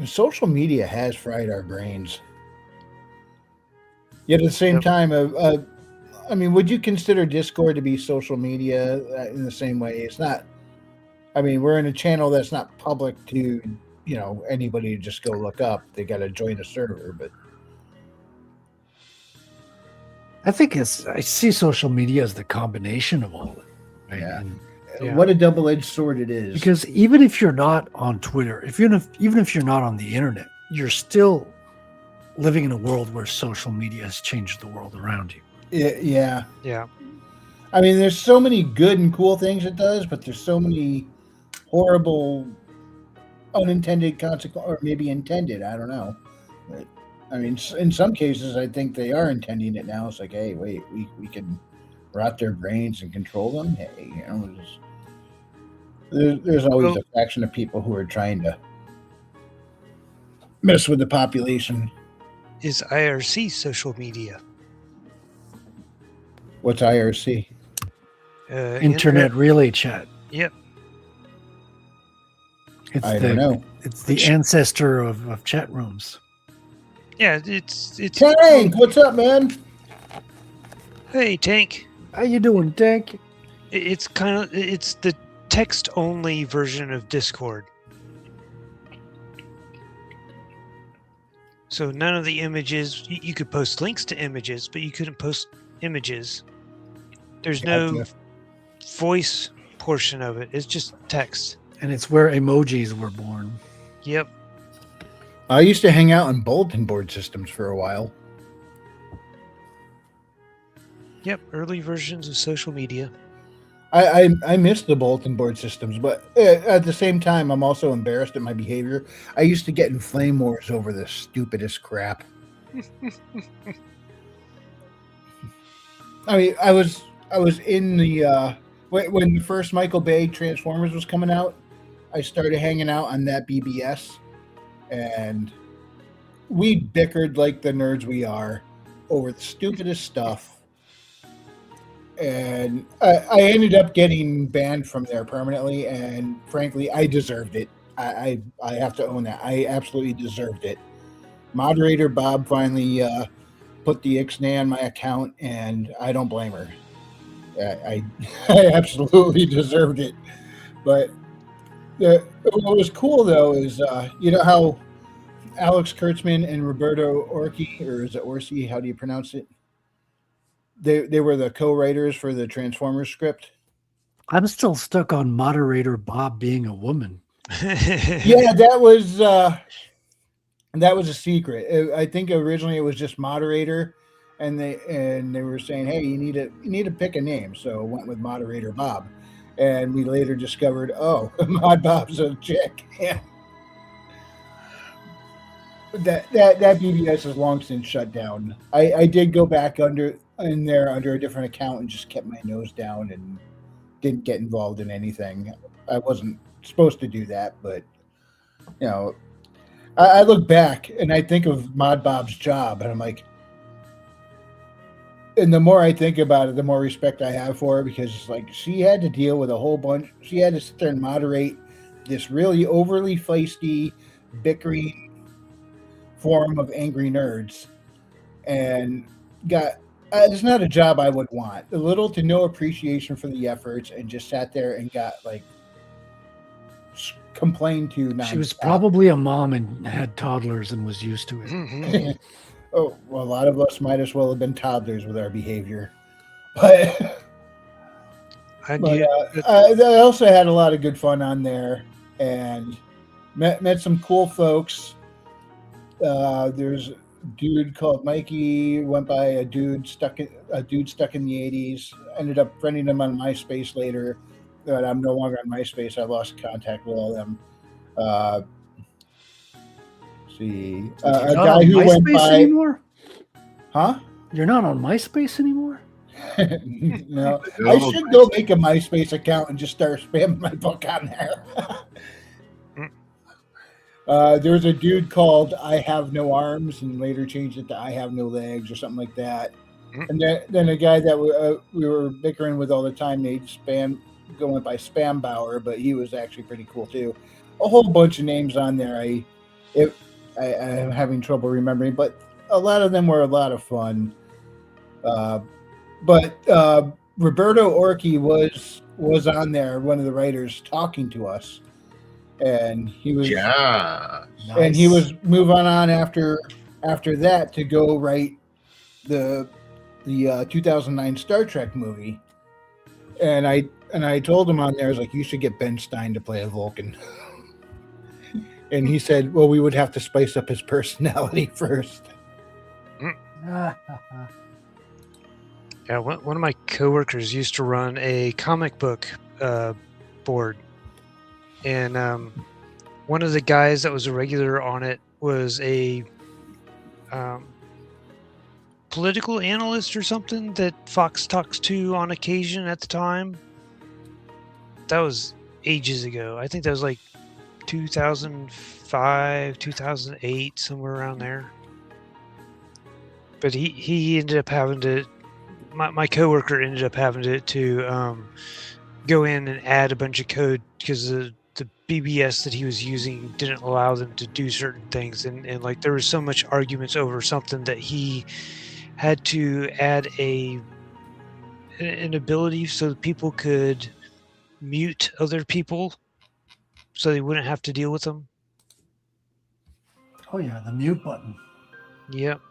Social media has fried our brains. Yet at the same time, I mean, would you consider Discord to be social media in the same way? It's not. I mean, we're in a channel that's not public to, anybody to just go look up. They got to join a server, but I think I see social media as the combination of all of it. Right? Yeah. And what a double-edged sword it is. because even if you're not on Twitter, even if you're not on the internet, you're still living in a world where social media has changed the world around you. Yeah. Yeah. I mean, there's so many good and cool things it does, but there's so many horrible, unintended consequences, or maybe intended. I don't know. But, I mean, in some cases, I think they are intending it now. It's like, hey, wait, we can rot their brains and control them. Hey, there's always a faction of people who are trying to mess with the population. Is IRC social media? What's IRC? Internet relay chat. Yep. I don't know. It's the ancestor of chat rooms. Yeah, it's Tank, what's up, man? Hey, Tank. How you doing, Tank? It's the text only version of Discord. So none of the images, you could post links to images, but you couldn't post images. There's no voice portion of it. It's just text. And it's where emojis were born. Yep. I used to hang out on bulletin board systems for a while. Yep, early versions of social media. I miss the bulletin board systems, but at the same time, I'm also embarrassed at my behavior. I used to get in flame wars over the stupidest crap. I mean, I was in the when the first Michael Bay Transformers was coming out. I started hanging out on that BBS, and we bickered like the nerds we are over the stupidest stuff. And I ended up getting banned from there permanently, and frankly, I deserved it. I have to own that. I absolutely deserved it. Moderator Bawb finally put the ixnay on my account, and I don't blame her. I absolutely deserved it. But what was cool, though, is you know how Alex Kurtzman and Roberto Orci, or is it Orsi? How do you pronounce it? They were the co-writers for the Transformers script. I'm still stuck on moderator Bawb being a woman. Yeah, that was a secret. I think originally it was just moderator, and they were saying, hey, you need to pick a name, so I went with moderator Bawb, and we later discovered, oh, Mod Bob's a chick. Yeah. That BBS is long since shut down. I did go back under a different account and just kept my nose down and didn't get involved in anything. I wasn't supposed to do that, but you know, I look back and I think of Mod Bob's job, and I'm like, and the more I think about it, the more respect I have for her, because like she had to deal with a whole bunch. She had to sit there and moderate this really overly feisty, bickering forum of angry nerds, and it's not a job I would want. A little to no appreciation for the efforts, and just sat there and got like complained to. She was probably a mom and had toddlers and was used to it. Oh, well, a lot of us might as well have been toddlers with our behavior. But, I also had a lot of good fun on there, and met some cool folks. There's a dude called Mikey, went by a dude stuck in the 80s. Ended up friending him on MySpace later, but I'm no longer on MySpace. I lost contact with all them. see. You're A not guy on who went MySpace by. anymore? Huh? You're not on MySpace anymore? No. No, I should go make a MySpace account and just start spamming my book on there. There was a dude called I Have No Arms and later changed it to I Have No Legs or something like that. And then a guy that we were bickering with all the time, they went by Spam Bauer, but he was actually pretty cool too. A whole bunch of names on there. I'm having trouble remembering, but a lot of them were a lot of fun. But Roberto Orci was on there, one of the writers, talking to us, and he was and he was moving on after that to go write the 2009 Star Trek movie, and I told him on there, I was like, you should get Ben Stein to play a Vulcan. And he said, well, we would have to spice up his personality first. Yeah, one of my coworkers used to run a comic book board, and one of the guys that was a regular on it was a political analyst or something that Fox talks to on occasion at the time. That was ages ago. I think that was like 2005, 2008, somewhere around there. But he ended up having to, my coworker ended up having to go in and add a bunch of code because the BBS that he was using didn't allow them to do certain things. And like there was so much arguments over something that he had to add an ability so that people could mute other people so they wouldn't have to deal with them. Oh yeah, the mute button. Yep.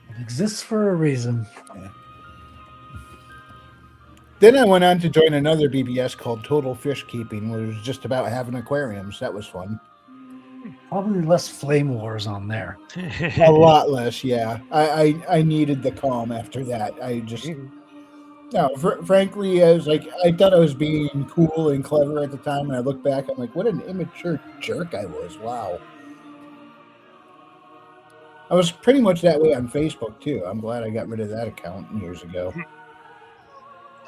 It exists for a reason. Yeah. Then I went on to join another BBS called Total Fish Keeping, where it was just about having aquariums. That was fun. Probably less flame wars on there. A lot less, yeah. I needed the calm after that. I just frankly, I was like, I thought I was being cool and clever at the time, and I look back, I'm like, what an immature jerk I was. Wow. I was pretty much that way on Facebook too. I'm glad I got rid of that account years ago.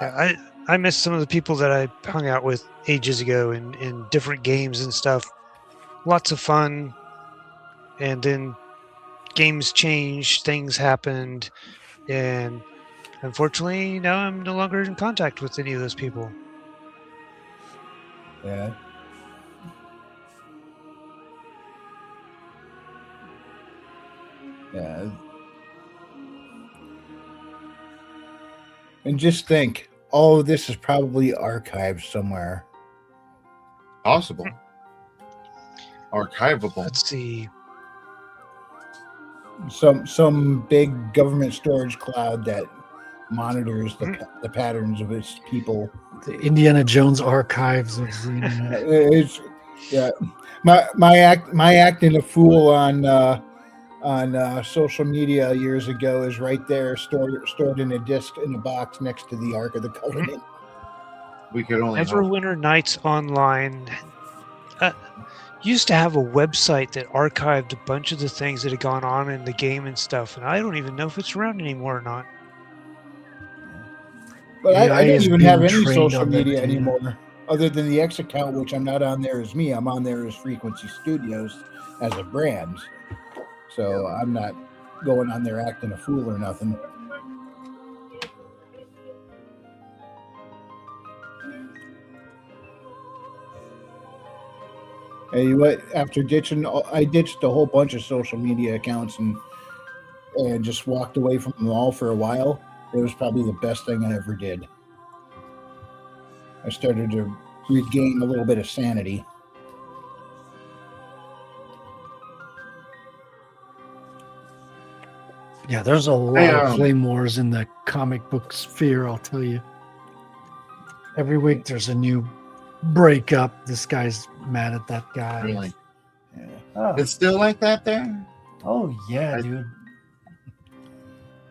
Yeah, I miss some of the people that I hung out with ages ago in different games and stuff. Lots of fun, and then games changed, things happened, and unfortunately now I'm no longer in contact with any of those people. Yeah. Yeah. And just think, all of this is probably archived somewhere. Possible. Archivable. Let's see. Some big government storage cloud that monitors the patterns of its people. The Indiana Jones archives of the internet. It's my acting a fool on social media years ago is right there, stored in a disk in a box next to the Ark of the Covenant. We could only hope. Everwinter Nights Online used to have a website that archived a bunch of the things that had gone on in the game and stuff, and I don't even know if it's around anymore or not. But I don't even have any social on media that, anymore, other than the X account, which I'm not on there as me. I'm on there as Frequency Studios as a brand. So I'm not going on there acting a fool or nothing. Hey, what? After I ditched a whole bunch of social media accounts and just walked away from them all for a while. It was probably the best thing I ever did. I started to regain a little bit of sanity. Yeah, there's a lot of flame wars in the comic book sphere, I'll tell you. Every week there's a new breakup. This guy's mad at that guy. Really? Yeah. Oh, It's still like that there? oh yeah, dude.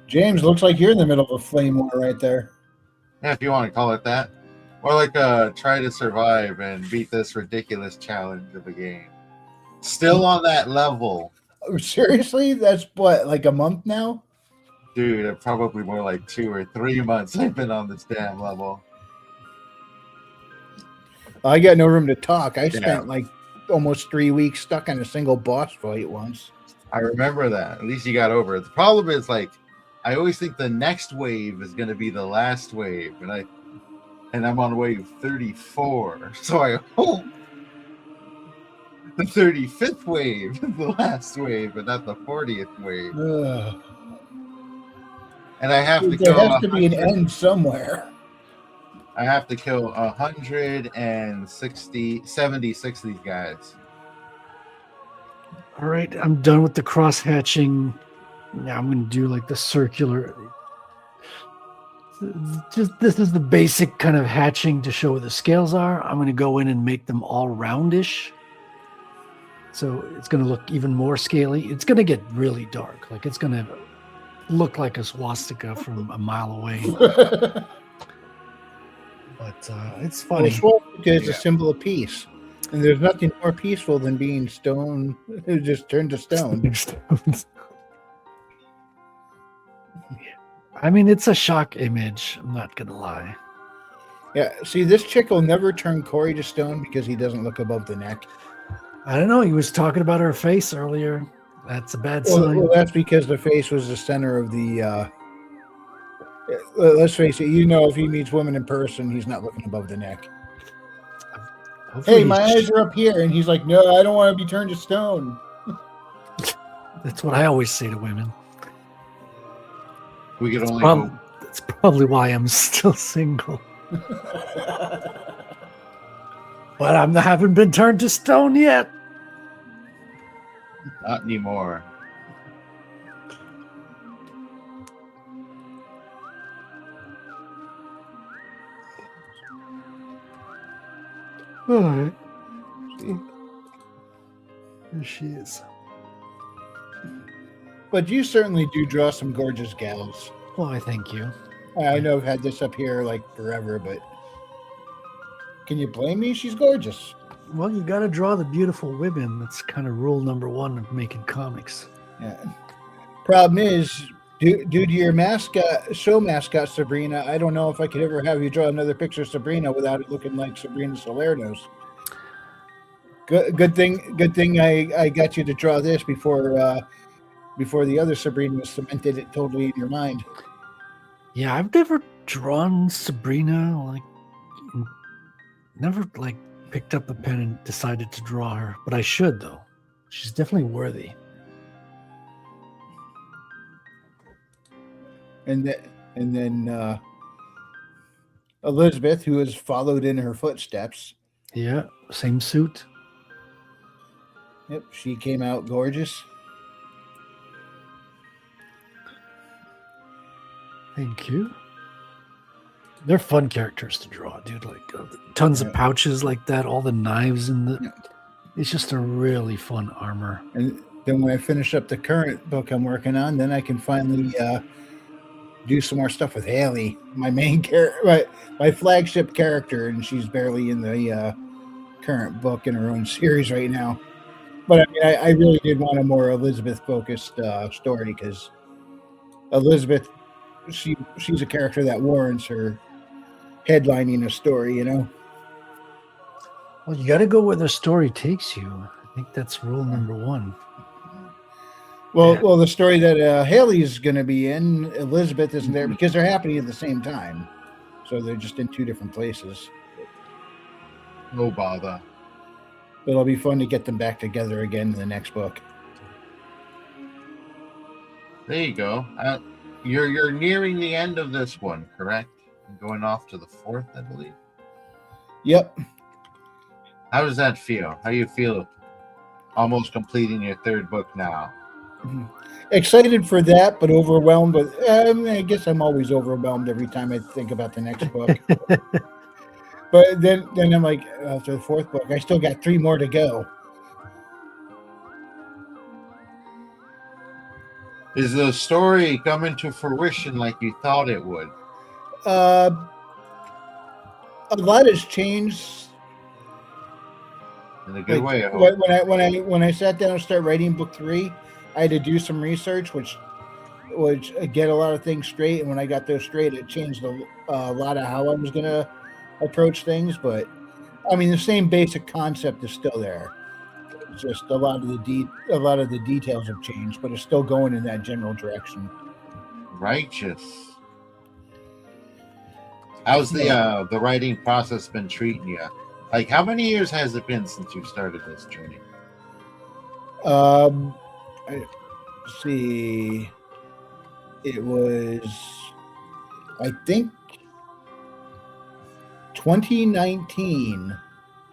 James, looks like you're in the middle of a flame war right there. Yeah, if you want to call it that. Or like try to survive and beat this ridiculous challenge of a game. Still on that level. Seriously, that's what, like a month now? Dude, probably more like 2 or 3 months I've been on this damn level. I got no room to talk. I Yeah. spent like almost 3 weeks stuck on a single boss fight once. I remember that. At least you got over it. The problem is, like, I always think the next wave is going to be the last wave, and I'm on wave 34. So I hope the 35th wave is the last wave, but not the 40th wave. Ugh. And I have to There kill. has to be an end somewhere. I have to kill 76 of these guys. All right, I'm done with the cross hatching. Now I'm going to do like the circular. Just this is the basic kind of hatching to show where the scales are. I'm going to go in and make them all roundish. So it's going to look even more scaly. It's going to get really dark. Like it's going to look like a swastika from a mile away. But it's funny. Well, swastika is a symbol of peace. And there's nothing more peaceful than being stone, just turned to stone. I mean, it's a shock image. I'm not going to lie. Yeah, see, this chick will never turn Corey to stone because he doesn't look above the neck. I don't know. He was talking about her face earlier. That's a bad sign. Well, that's because the face was the center of the... let's face it, if he meets women in person, he's not looking above the neck. Hopefully Hey, my eyes are up here. And he's like, no, I don't want to be turned to stone. That's what I always say to women. We could only hope. That's probably why I'm still single. But I haven't been turned to stone yet. Not anymore. All right. There she is. But you certainly do draw some gorgeous gals. Well, I thank you. I know I've had this up here like forever, but can you blame me? She's gorgeous. Well, you got to draw the beautiful women. That's kind of rule number one of making comics. Yeah. Problem is, due to your show mascot Sabrina, I don't know if I could ever have you draw another picture of Sabrina without it looking like Sabrina Salerno's. Good thing I got you to draw this before the other Sabrina was cemented it totally in your mind. Yeah, I've never drawn Sabrina. Never picked up a pen and decided to draw her, but I should though. She's definitely worthy. And then Elizabeth, who has followed in her footsteps. Yeah, same suit. Yep, she came out gorgeous. Thank you. They're fun characters to draw, dude. Tons of pouches like that, all the knives in the. Yeah. It's just a really fun armor. And then when I finish up the current book I'm working on, then I can finally do some more stuff with Haley, my main character, my flagship character, and she's barely in the current book in her own series right now. But I mean, I really did want a more Elizabeth-focused story because Elizabeth, she's a character that warrants her headlining a story, Well, you got to go where the story takes you. I think that's rule number one. Well, the story that Haley's going to be in, Elizabeth isn't there because they're happening at the same time. So they're just in two different places. No bother. But it'll be fun to get them back together again in the next book. There you go. You're nearing the end of this one, correct? Going off to the 4th, I believe. Yep. How does that feel? How do you feel almost completing your 3rd book now? Excited for that, but overwhelmed. But I guess I'm always overwhelmed every time I think about the next book. But then I'm like, after the 4th book, I still got 3 more to go. Is the story coming to fruition like you thought it would? A lot has changed. In a good way, I hope. When I sat down and started writing book 3, I had to do some research, which get a lot of things straight. And when I got those straight, it changed a lot of how I was going to approach things. But I mean, the same basic concept is still there. It's just a lot of the details have changed, but it's still going in that general direction. Righteous. How's the writing process been treating you? Like, how many years has it been since you started this journey? Let's see. It was, I think, 2019.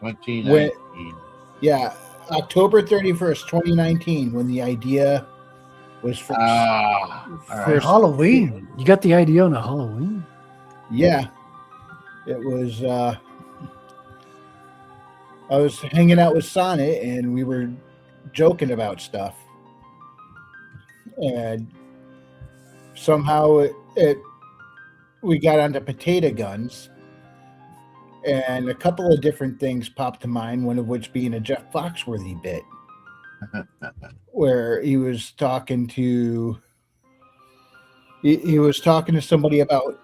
2019. Yeah, October 31st, 2019, when the idea was first. For Halloween. You got the idea on a Halloween? Yeah. It was, I was hanging out with Sonnet and we were joking about stuff. And somehow we got onto potato guns. And a couple of different things popped to mind, one of which being a Jeff Foxworthy bit. Where he was talking to somebody about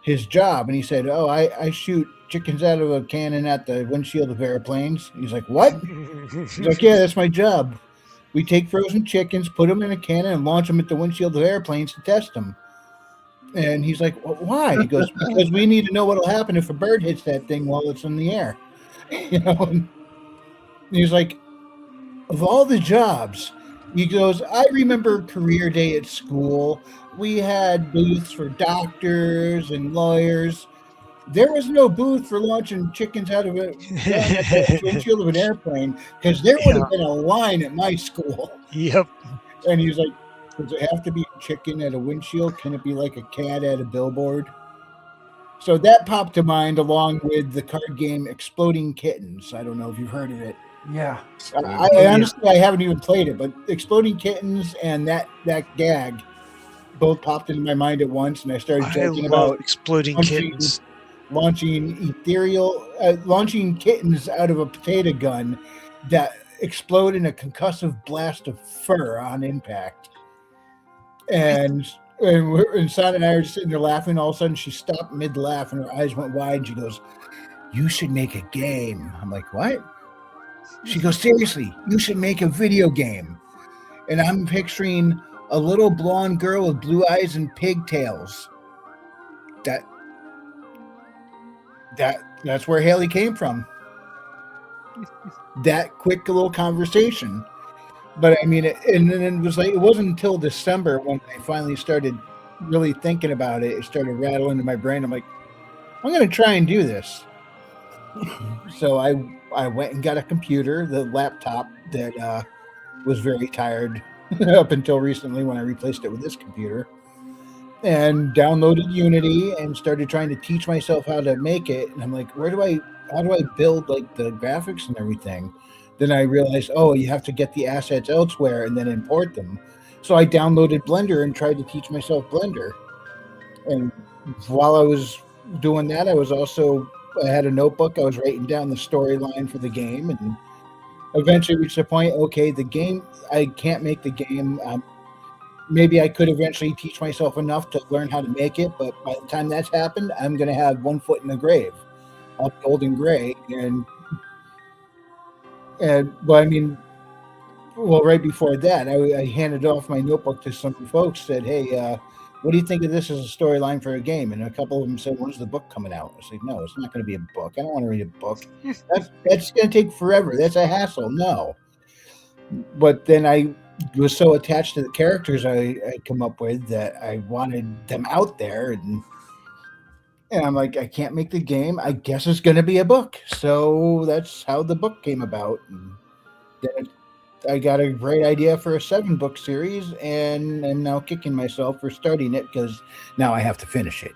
his job, and he said, "Oh, I shoot chickens out of a cannon at the windshield of airplanes." And he's like, "What?" He's like, "Yeah, that's my job. We take frozen chickens, put them in a cannon, and launch them at the windshield of airplanes to test them." And he's like, "Well, why?" He goes, "Because we need to know what'll happen if a bird hits that thing while it's in the air." You know, and he's like, "Of all the jobs," he goes, "I remember career day at school. We had booths for doctors and lawyers. There was no booth for launching chickens out of a windshield of an airplane because there would have been a line at my school." Yep. And he's like, "Does it have to be a chicken at a windshield? Can it be like a cat at a billboard?" So that popped to mind along with the card game Exploding Kittens. I don't know if you've heard of it. Yeah. I honestly, I haven't even played it, but Exploding Kittens and that gag both popped into my mind at once, and I started joking about Exploding Kittens. Launching kittens out of a potato gun that explode in a concussive blast of fur on impact. And Son and I were just sitting there laughing. All of a sudden, she stopped mid-laugh, and her eyes went wide, and she goes, "You should make a game." I'm like, "What?" She goes, "Seriously, you should make a video game." And I'm picturing a little blonde girl with blue eyes and pigtails. That's where Haley came from. That quick little conversation. But I mean, and then it was like, it wasn't until December when I finally started really thinking about it. It started rattling in my brain. I'm like, I'm going to try and do this. So I went and got a computer, the laptop that was very tired up until recently when I replaced it with this computer, and downloaded Unity and started trying to teach myself how to make it. And I'm like, how do I build like the graphics and everything? Then I realized, oh, you have to get the assets elsewhere and then import them. So I downloaded Blender and tried to teach myself Blender. And while I was doing that, I had a notebook. I was writing down the storyline for the game, and eventually reached the point, okay, the game, I can't make the game. Maybe I could eventually teach myself enough to learn how to make it, but by the time that's happened, I'm going to have one foot in the grave. I'll be old and gray. But I mean, well, right before that, I handed off my notebook to some folks, said, "Hey, what do you think of this as a storyline for a game?" And a couple of them said, "When's the book coming out?" I said, "No, it's not going to be a book. I don't want to read a book. That's going to take forever. That's a hassle." No. But then I was so attached to the characters I come up with that I wanted them out there, and I'm like, I can't make the game. I guess it's going to be a book. So that's how the book came about. And then I got a great idea for a 7-book series, and I'm now kicking myself for starting it because now I have to finish it.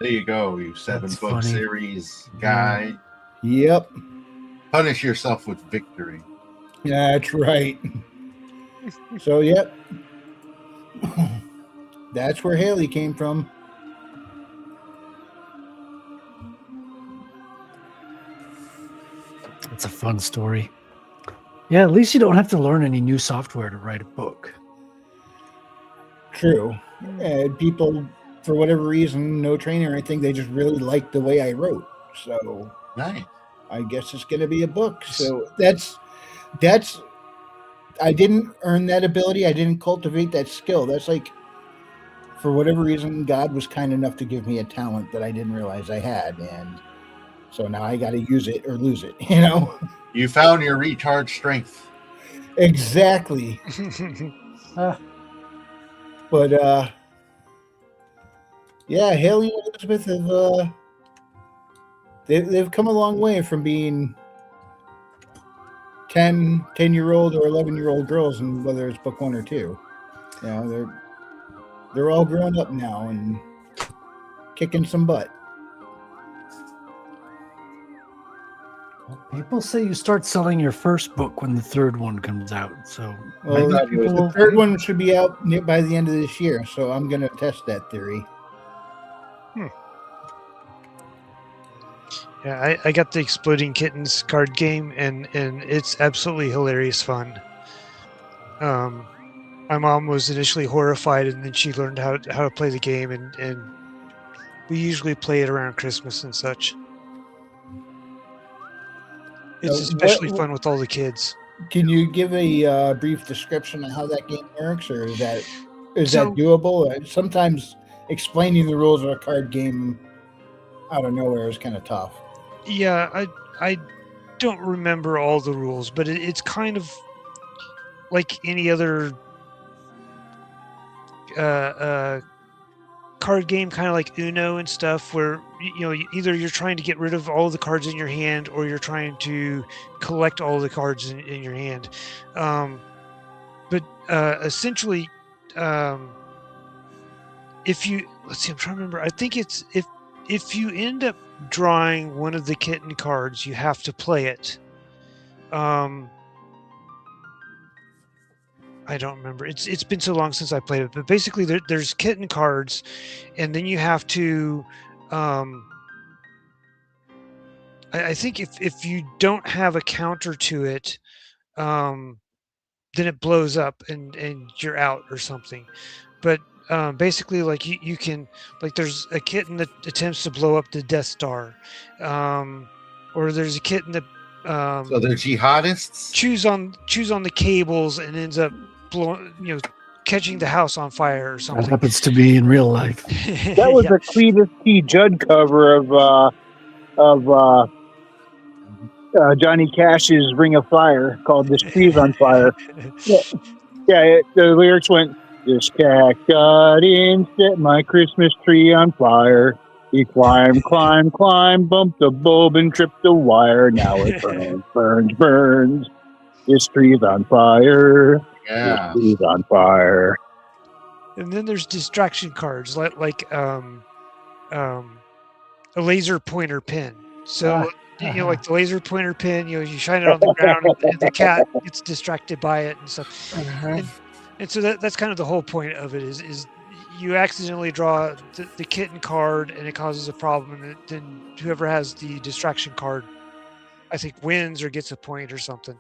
There you go, you 7-book series guy. Yep. Punish yourself with victory. That's right. So, yep. That's where Haley came from. That's a fun story. Yeah, at least you don't have to learn any new software to write a book. True. People, for whatever reason, no training or anything, they just really liked the way I wrote. So Nice. I guess it's going to be a book. So that's. I didn't earn that ability. I didn't cultivate that skill. That's like, for whatever reason, God was kind enough to give me a talent that I didn't realize I had, and so now I got to use it or lose it. You know. You found your recharge strength. Exactly. But yeah, Haley and Elizabeth have they've come a long way from being 10-year-old or 11-year-old girls, and whether it's book 1 or 2. You know, they're all grown up now and kicking some butt. People say you start selling your first book when the third one comes out. So Well, maybe people the will- third one should be out by the end of this year, so I'm going to test that theory. Yeah, I got the Exploding Kittens card game, and it's absolutely hilarious fun. My mom was initially horrified, and then she learned how to play the game, and we usually play it around Christmas and such. It's especially fun with all the kids. Can you give a brief description of how that game works, or is that So- doable? Sometimes explaining the rules of a card game out of nowhere is kind of tough. Yeah, I don't remember all the rules, but it's kind of like any other card game, kind of like Uno and stuff, where either you're trying to get rid of all the cards in your hand, or you're trying to collect all the cards in your hand. But essentially, if you let's see, I'm trying to remember. I think it's if you end up drawing one of the kitten cards, you have to play it. I don't remember. It's been so long since I played it, but basically there's kitten cards, and then you have to. I think if you don't have a counter to it, then it blows up and you're out or something. But basically, like you can, like, there's a kitten that attempts to blow up the Death Star, or there's a kitten that So they're jihadists. chews on the cables and ends up catching the house on fire or that something. happens to be in real life. That was a Cletus T. Judd cover of Johnny Cash's "Ring of Fire" called "This Tree's on Fire." Yeah. The lyrics went, "This cat got in, set my Christmas tree on fire. He climbed, bumped the bulb and tripped the wire. Now it burns. This tree's on fire. Yeah. This tree's on fire." And then there's distraction cards like a laser pointer pen. So like the laser pointer pen, you shine it on the ground and the cat gets distracted by it and stuff. And so that's kind of the whole point of it is you accidentally draw the kitten card and it causes a problem, and then whoever has the distraction card, I think, wins or gets a point or something.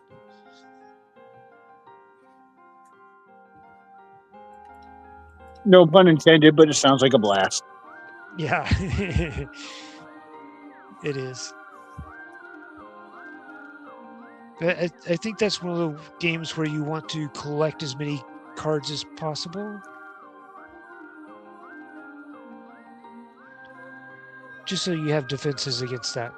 No pun intended, but it sounds like a blast. Yeah. It is. I think that's one of the games where you want to collect as many cards as possible. Just so you have defenses against that.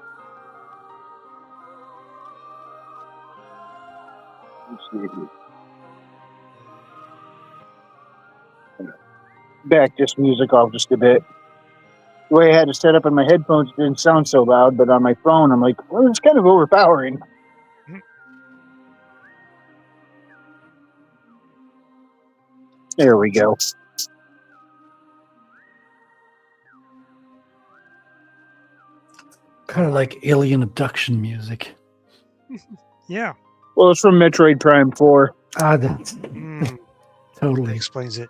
Back this music off just a bit. The way I had it set up in my headphones didn't sound so loud, but on my phone, I'm like, well, it's kind of overpowering. There we go. Kind of like alien abduction music. Yeah. Well, it's from Metroid Prime 4. That's That totally explains it.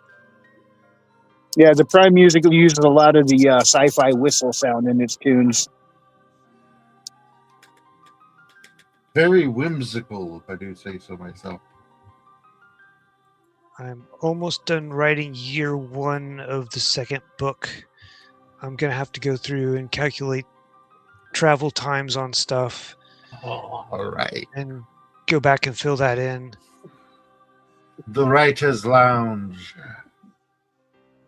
Yeah, the Prime music uses a lot of the sci-fi whistle sound in its tunes. Very whimsical, if I do say so myself. I'm almost done writing year 1 of the second book. I'm going to have to go through and calculate travel times on stuff. Oh, all right. And go back and fill that in. The Writer's Lounge.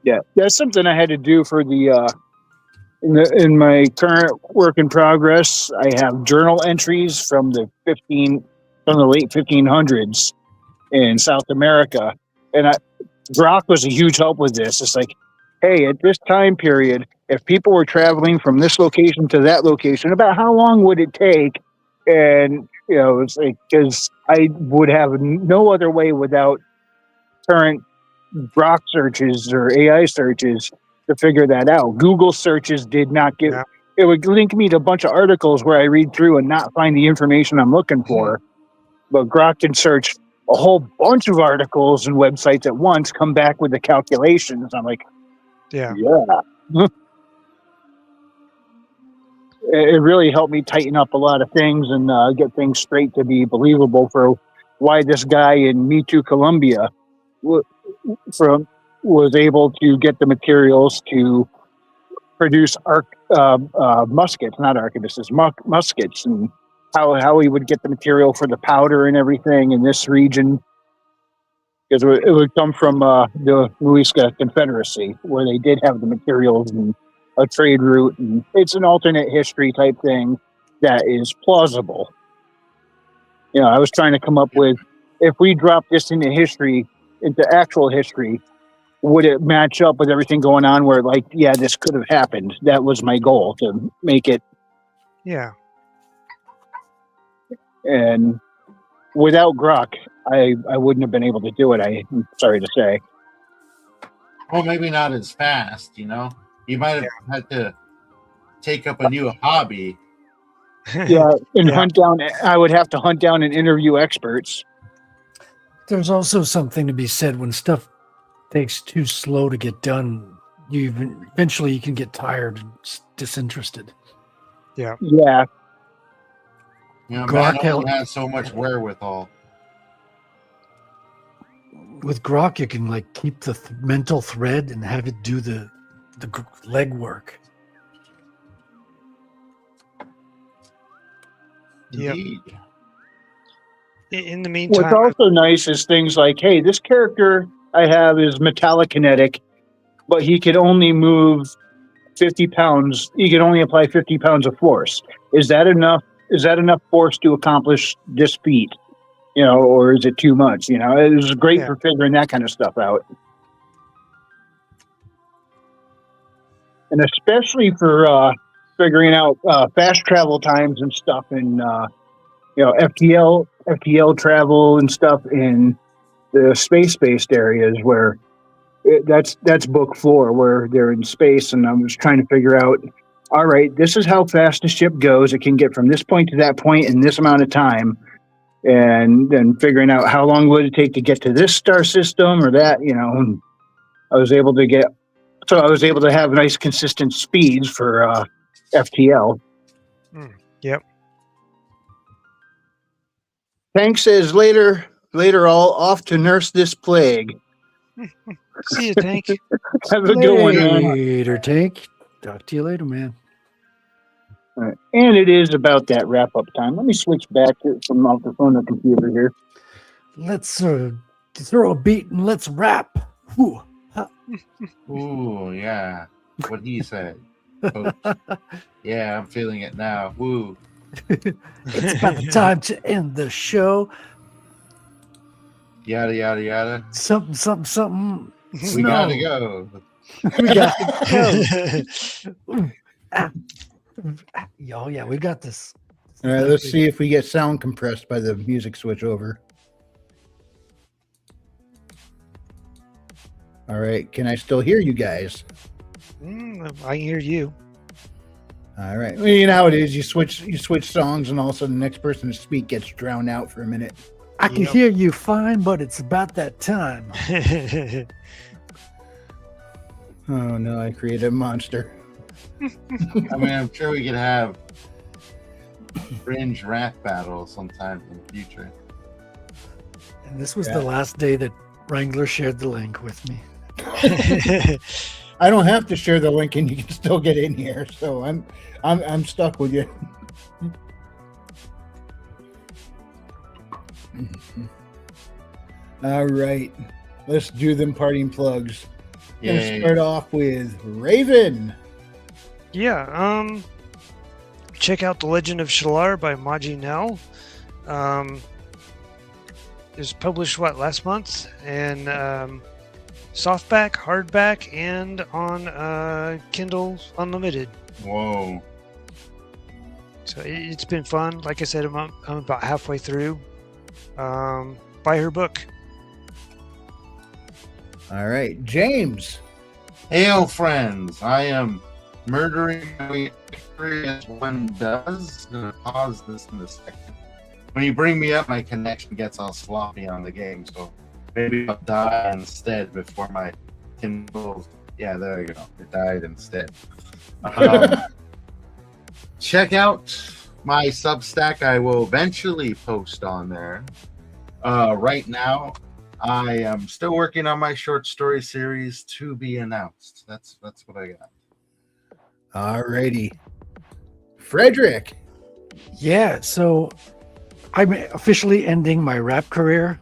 Yeah, that's something I had to do for the in my current work in progress. I have journal entries from the late 1500s in South America, and Grok was a huge help with this. It's like, hey, at this time period, if people were traveling from this location to that location, about how long would it take? And it's like, because I would have no other way without current Grok searches or AI searches to figure that out. Google searches did not give. Yeah. It would link me to a bunch of articles where I read through and not find the information I'm looking for. But Grok can search a whole bunch of articles and websites at once, come back with the calculations. I'm like, Yeah. It really helped me tighten up a lot of things and get things straight to be believable for why this guy in Me Too, Colombia was able to get the materials to produce muskets, not arquebuses, muskets, and how he would get the material for the powder and everything in this region. Because it would come from the Muisca Confederacy, where they did have the materials and a trade route, and it's an alternate history type thing that is plausible. I was trying to come up with, if we drop this into actual history, would it match up with everything going on where, like, yeah, this could have happened? That was my goal, to make it. Yeah. And without Grok, I wouldn't have been able to do it, I'm sorry to say. Well, maybe not as fast, You might have had to take up a new hobby. Yeah, and I would have to hunt down and interview experts. There's also something to be said when stuff takes too slow to get done. Eventually you can get tired and disinterested. Yeah. Yeah. Man only has so much wherewithal. With Grok, you can keep the mental thread and have it do the legwork. Indeed. In the meantime, what's also nice is things like, hey, this character I have is metallikinetic, but he could only move 50 pounds. He can only apply 50 pounds of force. Is that enough? Is that enough force to accomplish this feat? Or is it too much? It was great for figuring that kind of stuff out. And especially for figuring out fast travel times and stuff, and FTL travel and stuff in the space-based areas where that's book 4, where they're in space, and I was trying to figure out, all right, this is how fast the ship goes. It can get from this point to that point in this amount of time, and then figuring out how long would it take to get to this star system or that. And I was able to have nice consistent speeds for FTL. Yep. Tank says later all off to nurse this plague. See you, Tank. Have a good one, man. Later, Tank. Talk to you later, man. All right. And it is about that wrap-up time. Let me switch back from off the phone to the computer here. Let's throw a beat and let's rap. Ooh, Ooh, yeah. What he said. Coach. Yeah, I'm feeling it now. Woo. It's about the time to end the show. Yada, yada, yada. Something. We gotta go. We got to go. Oh, yeah, we got this. All right, let's see if we get sound compressed by the music switch over. All right, can I still hear you guys? I can hear you. All right. Well, you know how it is. You switch songs, and all of a sudden the next person to speak gets drowned out for a minute. I can hear you fine, but it's about that time. Oh, no, I created a monster. I mean, I'm sure we could have fringe rap battle sometime in the future. And this was the last day that Wrangler shared the link with me. I don't have to share the link, and you can still get in here. So I'm stuck with you. All right, let's do them parting plugs. Gonna Yay. start off with Raven. Yeah, check out The Legend of Shalar by Maji Nell. It was published, last month? And softback, hardback, and on Kindle Unlimited. Whoa. So it's been fun. Like I said, I'm about halfway through. Buy her book. All right, James. Hail, friends. I am murdering my victory as one does. I'm going to pause this in a second. When you bring me up, my connection gets all sloppy on the game, so maybe I'll die instead before my Kindle. Yeah, there you go. It died instead. Check out my Substack. I will eventually post on there. Right now, I am still working on my short story series to be announced. That's what I got. All righty, Frederick. Yeah, so I'm officially ending my rap career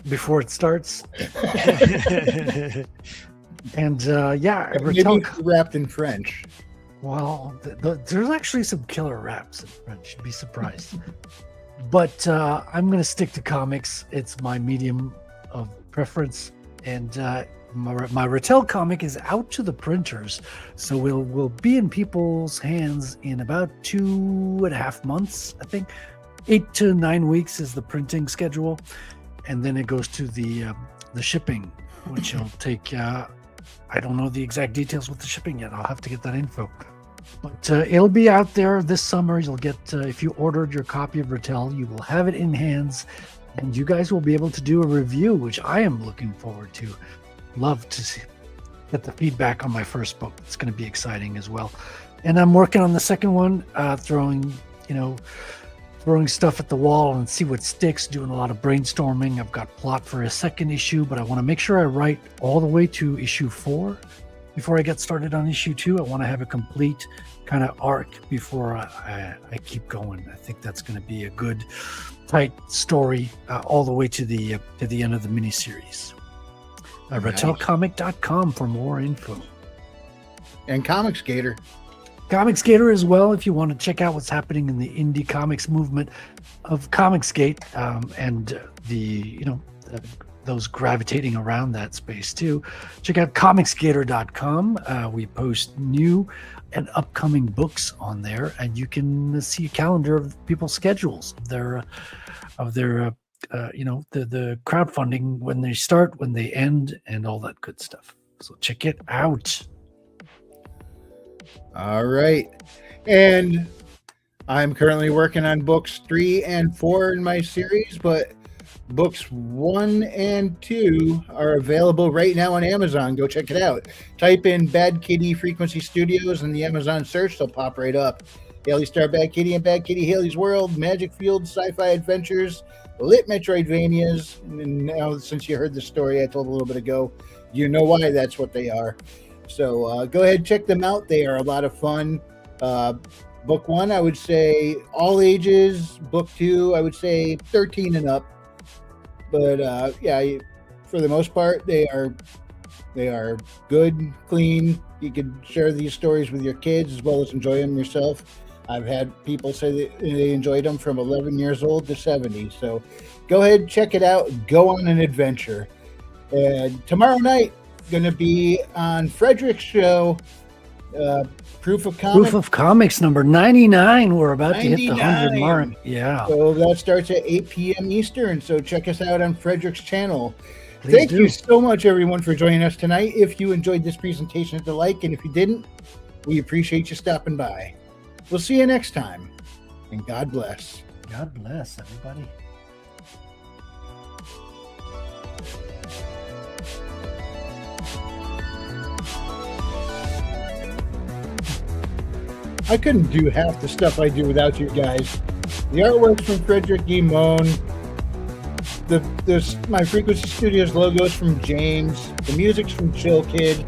before it starts. And yeah, Maybe wrapped in French. Well, there's actually some killer raps in French. You'd be surprised. But I'm going to stick to comics. It's my medium of preference. And my Rattel comic is out to the printers. So we'll be in people's hands in about 2.5 months, I think. 8 to 9 weeks is the printing schedule. And then it goes to the shipping, which will take... I don't know the exact details with the shipping yet. I'll have to get that info. But it'll be out there this summer. You'll get, if you ordered your copy of Rattel, you will have it in hands, and you guys will be able to do a review, which I am looking forward to. Love to get the feedback on my first book. It's going to be exciting as well. And I'm working on the second one, throwing stuff at the wall and see what sticks, doing a lot of brainstorming. I've got plot for a second issue, but I want to make sure I write all the way to issue 4 before I get started on issue 2. I want to have a complete kind of arc before I keep going. I think that's going to be a good, tight story all the way to the end of the miniseries. Rattelcomic.com for more info. And Comics Gator. Comics Gator as well, if you want to check out what's happening in the indie comics movement of Comicsgate, and those gravitating around that space too. Check out comicsgator.com. We post new and upcoming books on there, and you can see a calendar of people's schedules, the crowdfunding, when they start, when they end, and all that good stuff. So check it out. All right. And I'm currently working on books 3 and 4 in my series, but books 1 and 2 are available right now on Amazon. Go check it out. Type in Bad Kitty Frequency Studios in the Amazon search. They'll pop right up. Haley Star Bad Kitty and Bad Kitty Haley's World, Magic Field, Sci-Fi Adventures, Lit Metroidvanias. And now, since you heard the story I told a little bit ago, you know why that's what they are. So go ahead, check them out. They are a lot of fun. Book 1, I would say all ages. Book 2, I would say 13 and up. But yeah, for the most part, they are good, clean. You can share these stories with your kids as well as enjoy them yourself. I've had people say that they enjoyed them from 11 years old to 70. So go ahead, check it out. Go on an adventure. And tomorrow night, going to be on Frederick's show, Proof of Comics number 99. We're about to hit the 100 99. mark. Yeah. So that starts at 8 p.m. Eastern. So check us out on Frederick's channel. Please Thank do. you so much, everyone, for joining us tonight. If you enjoyed this presentation, hit the like, and if you didn't, we appreciate you stopping by. We'll see you next time, and God bless. God bless everybody. I couldn't do half the stuff I do without you guys. The artwork's from Frederick E. Moan. My Frequency Studios logo's from James. The music's from Chill Kid.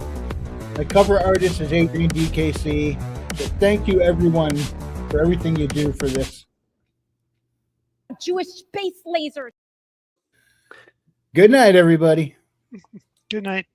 My cover artist is Adrian DKC. So thank you, everyone, for everything you do for this. Jewish space lasers. Good night, everybody. Good night.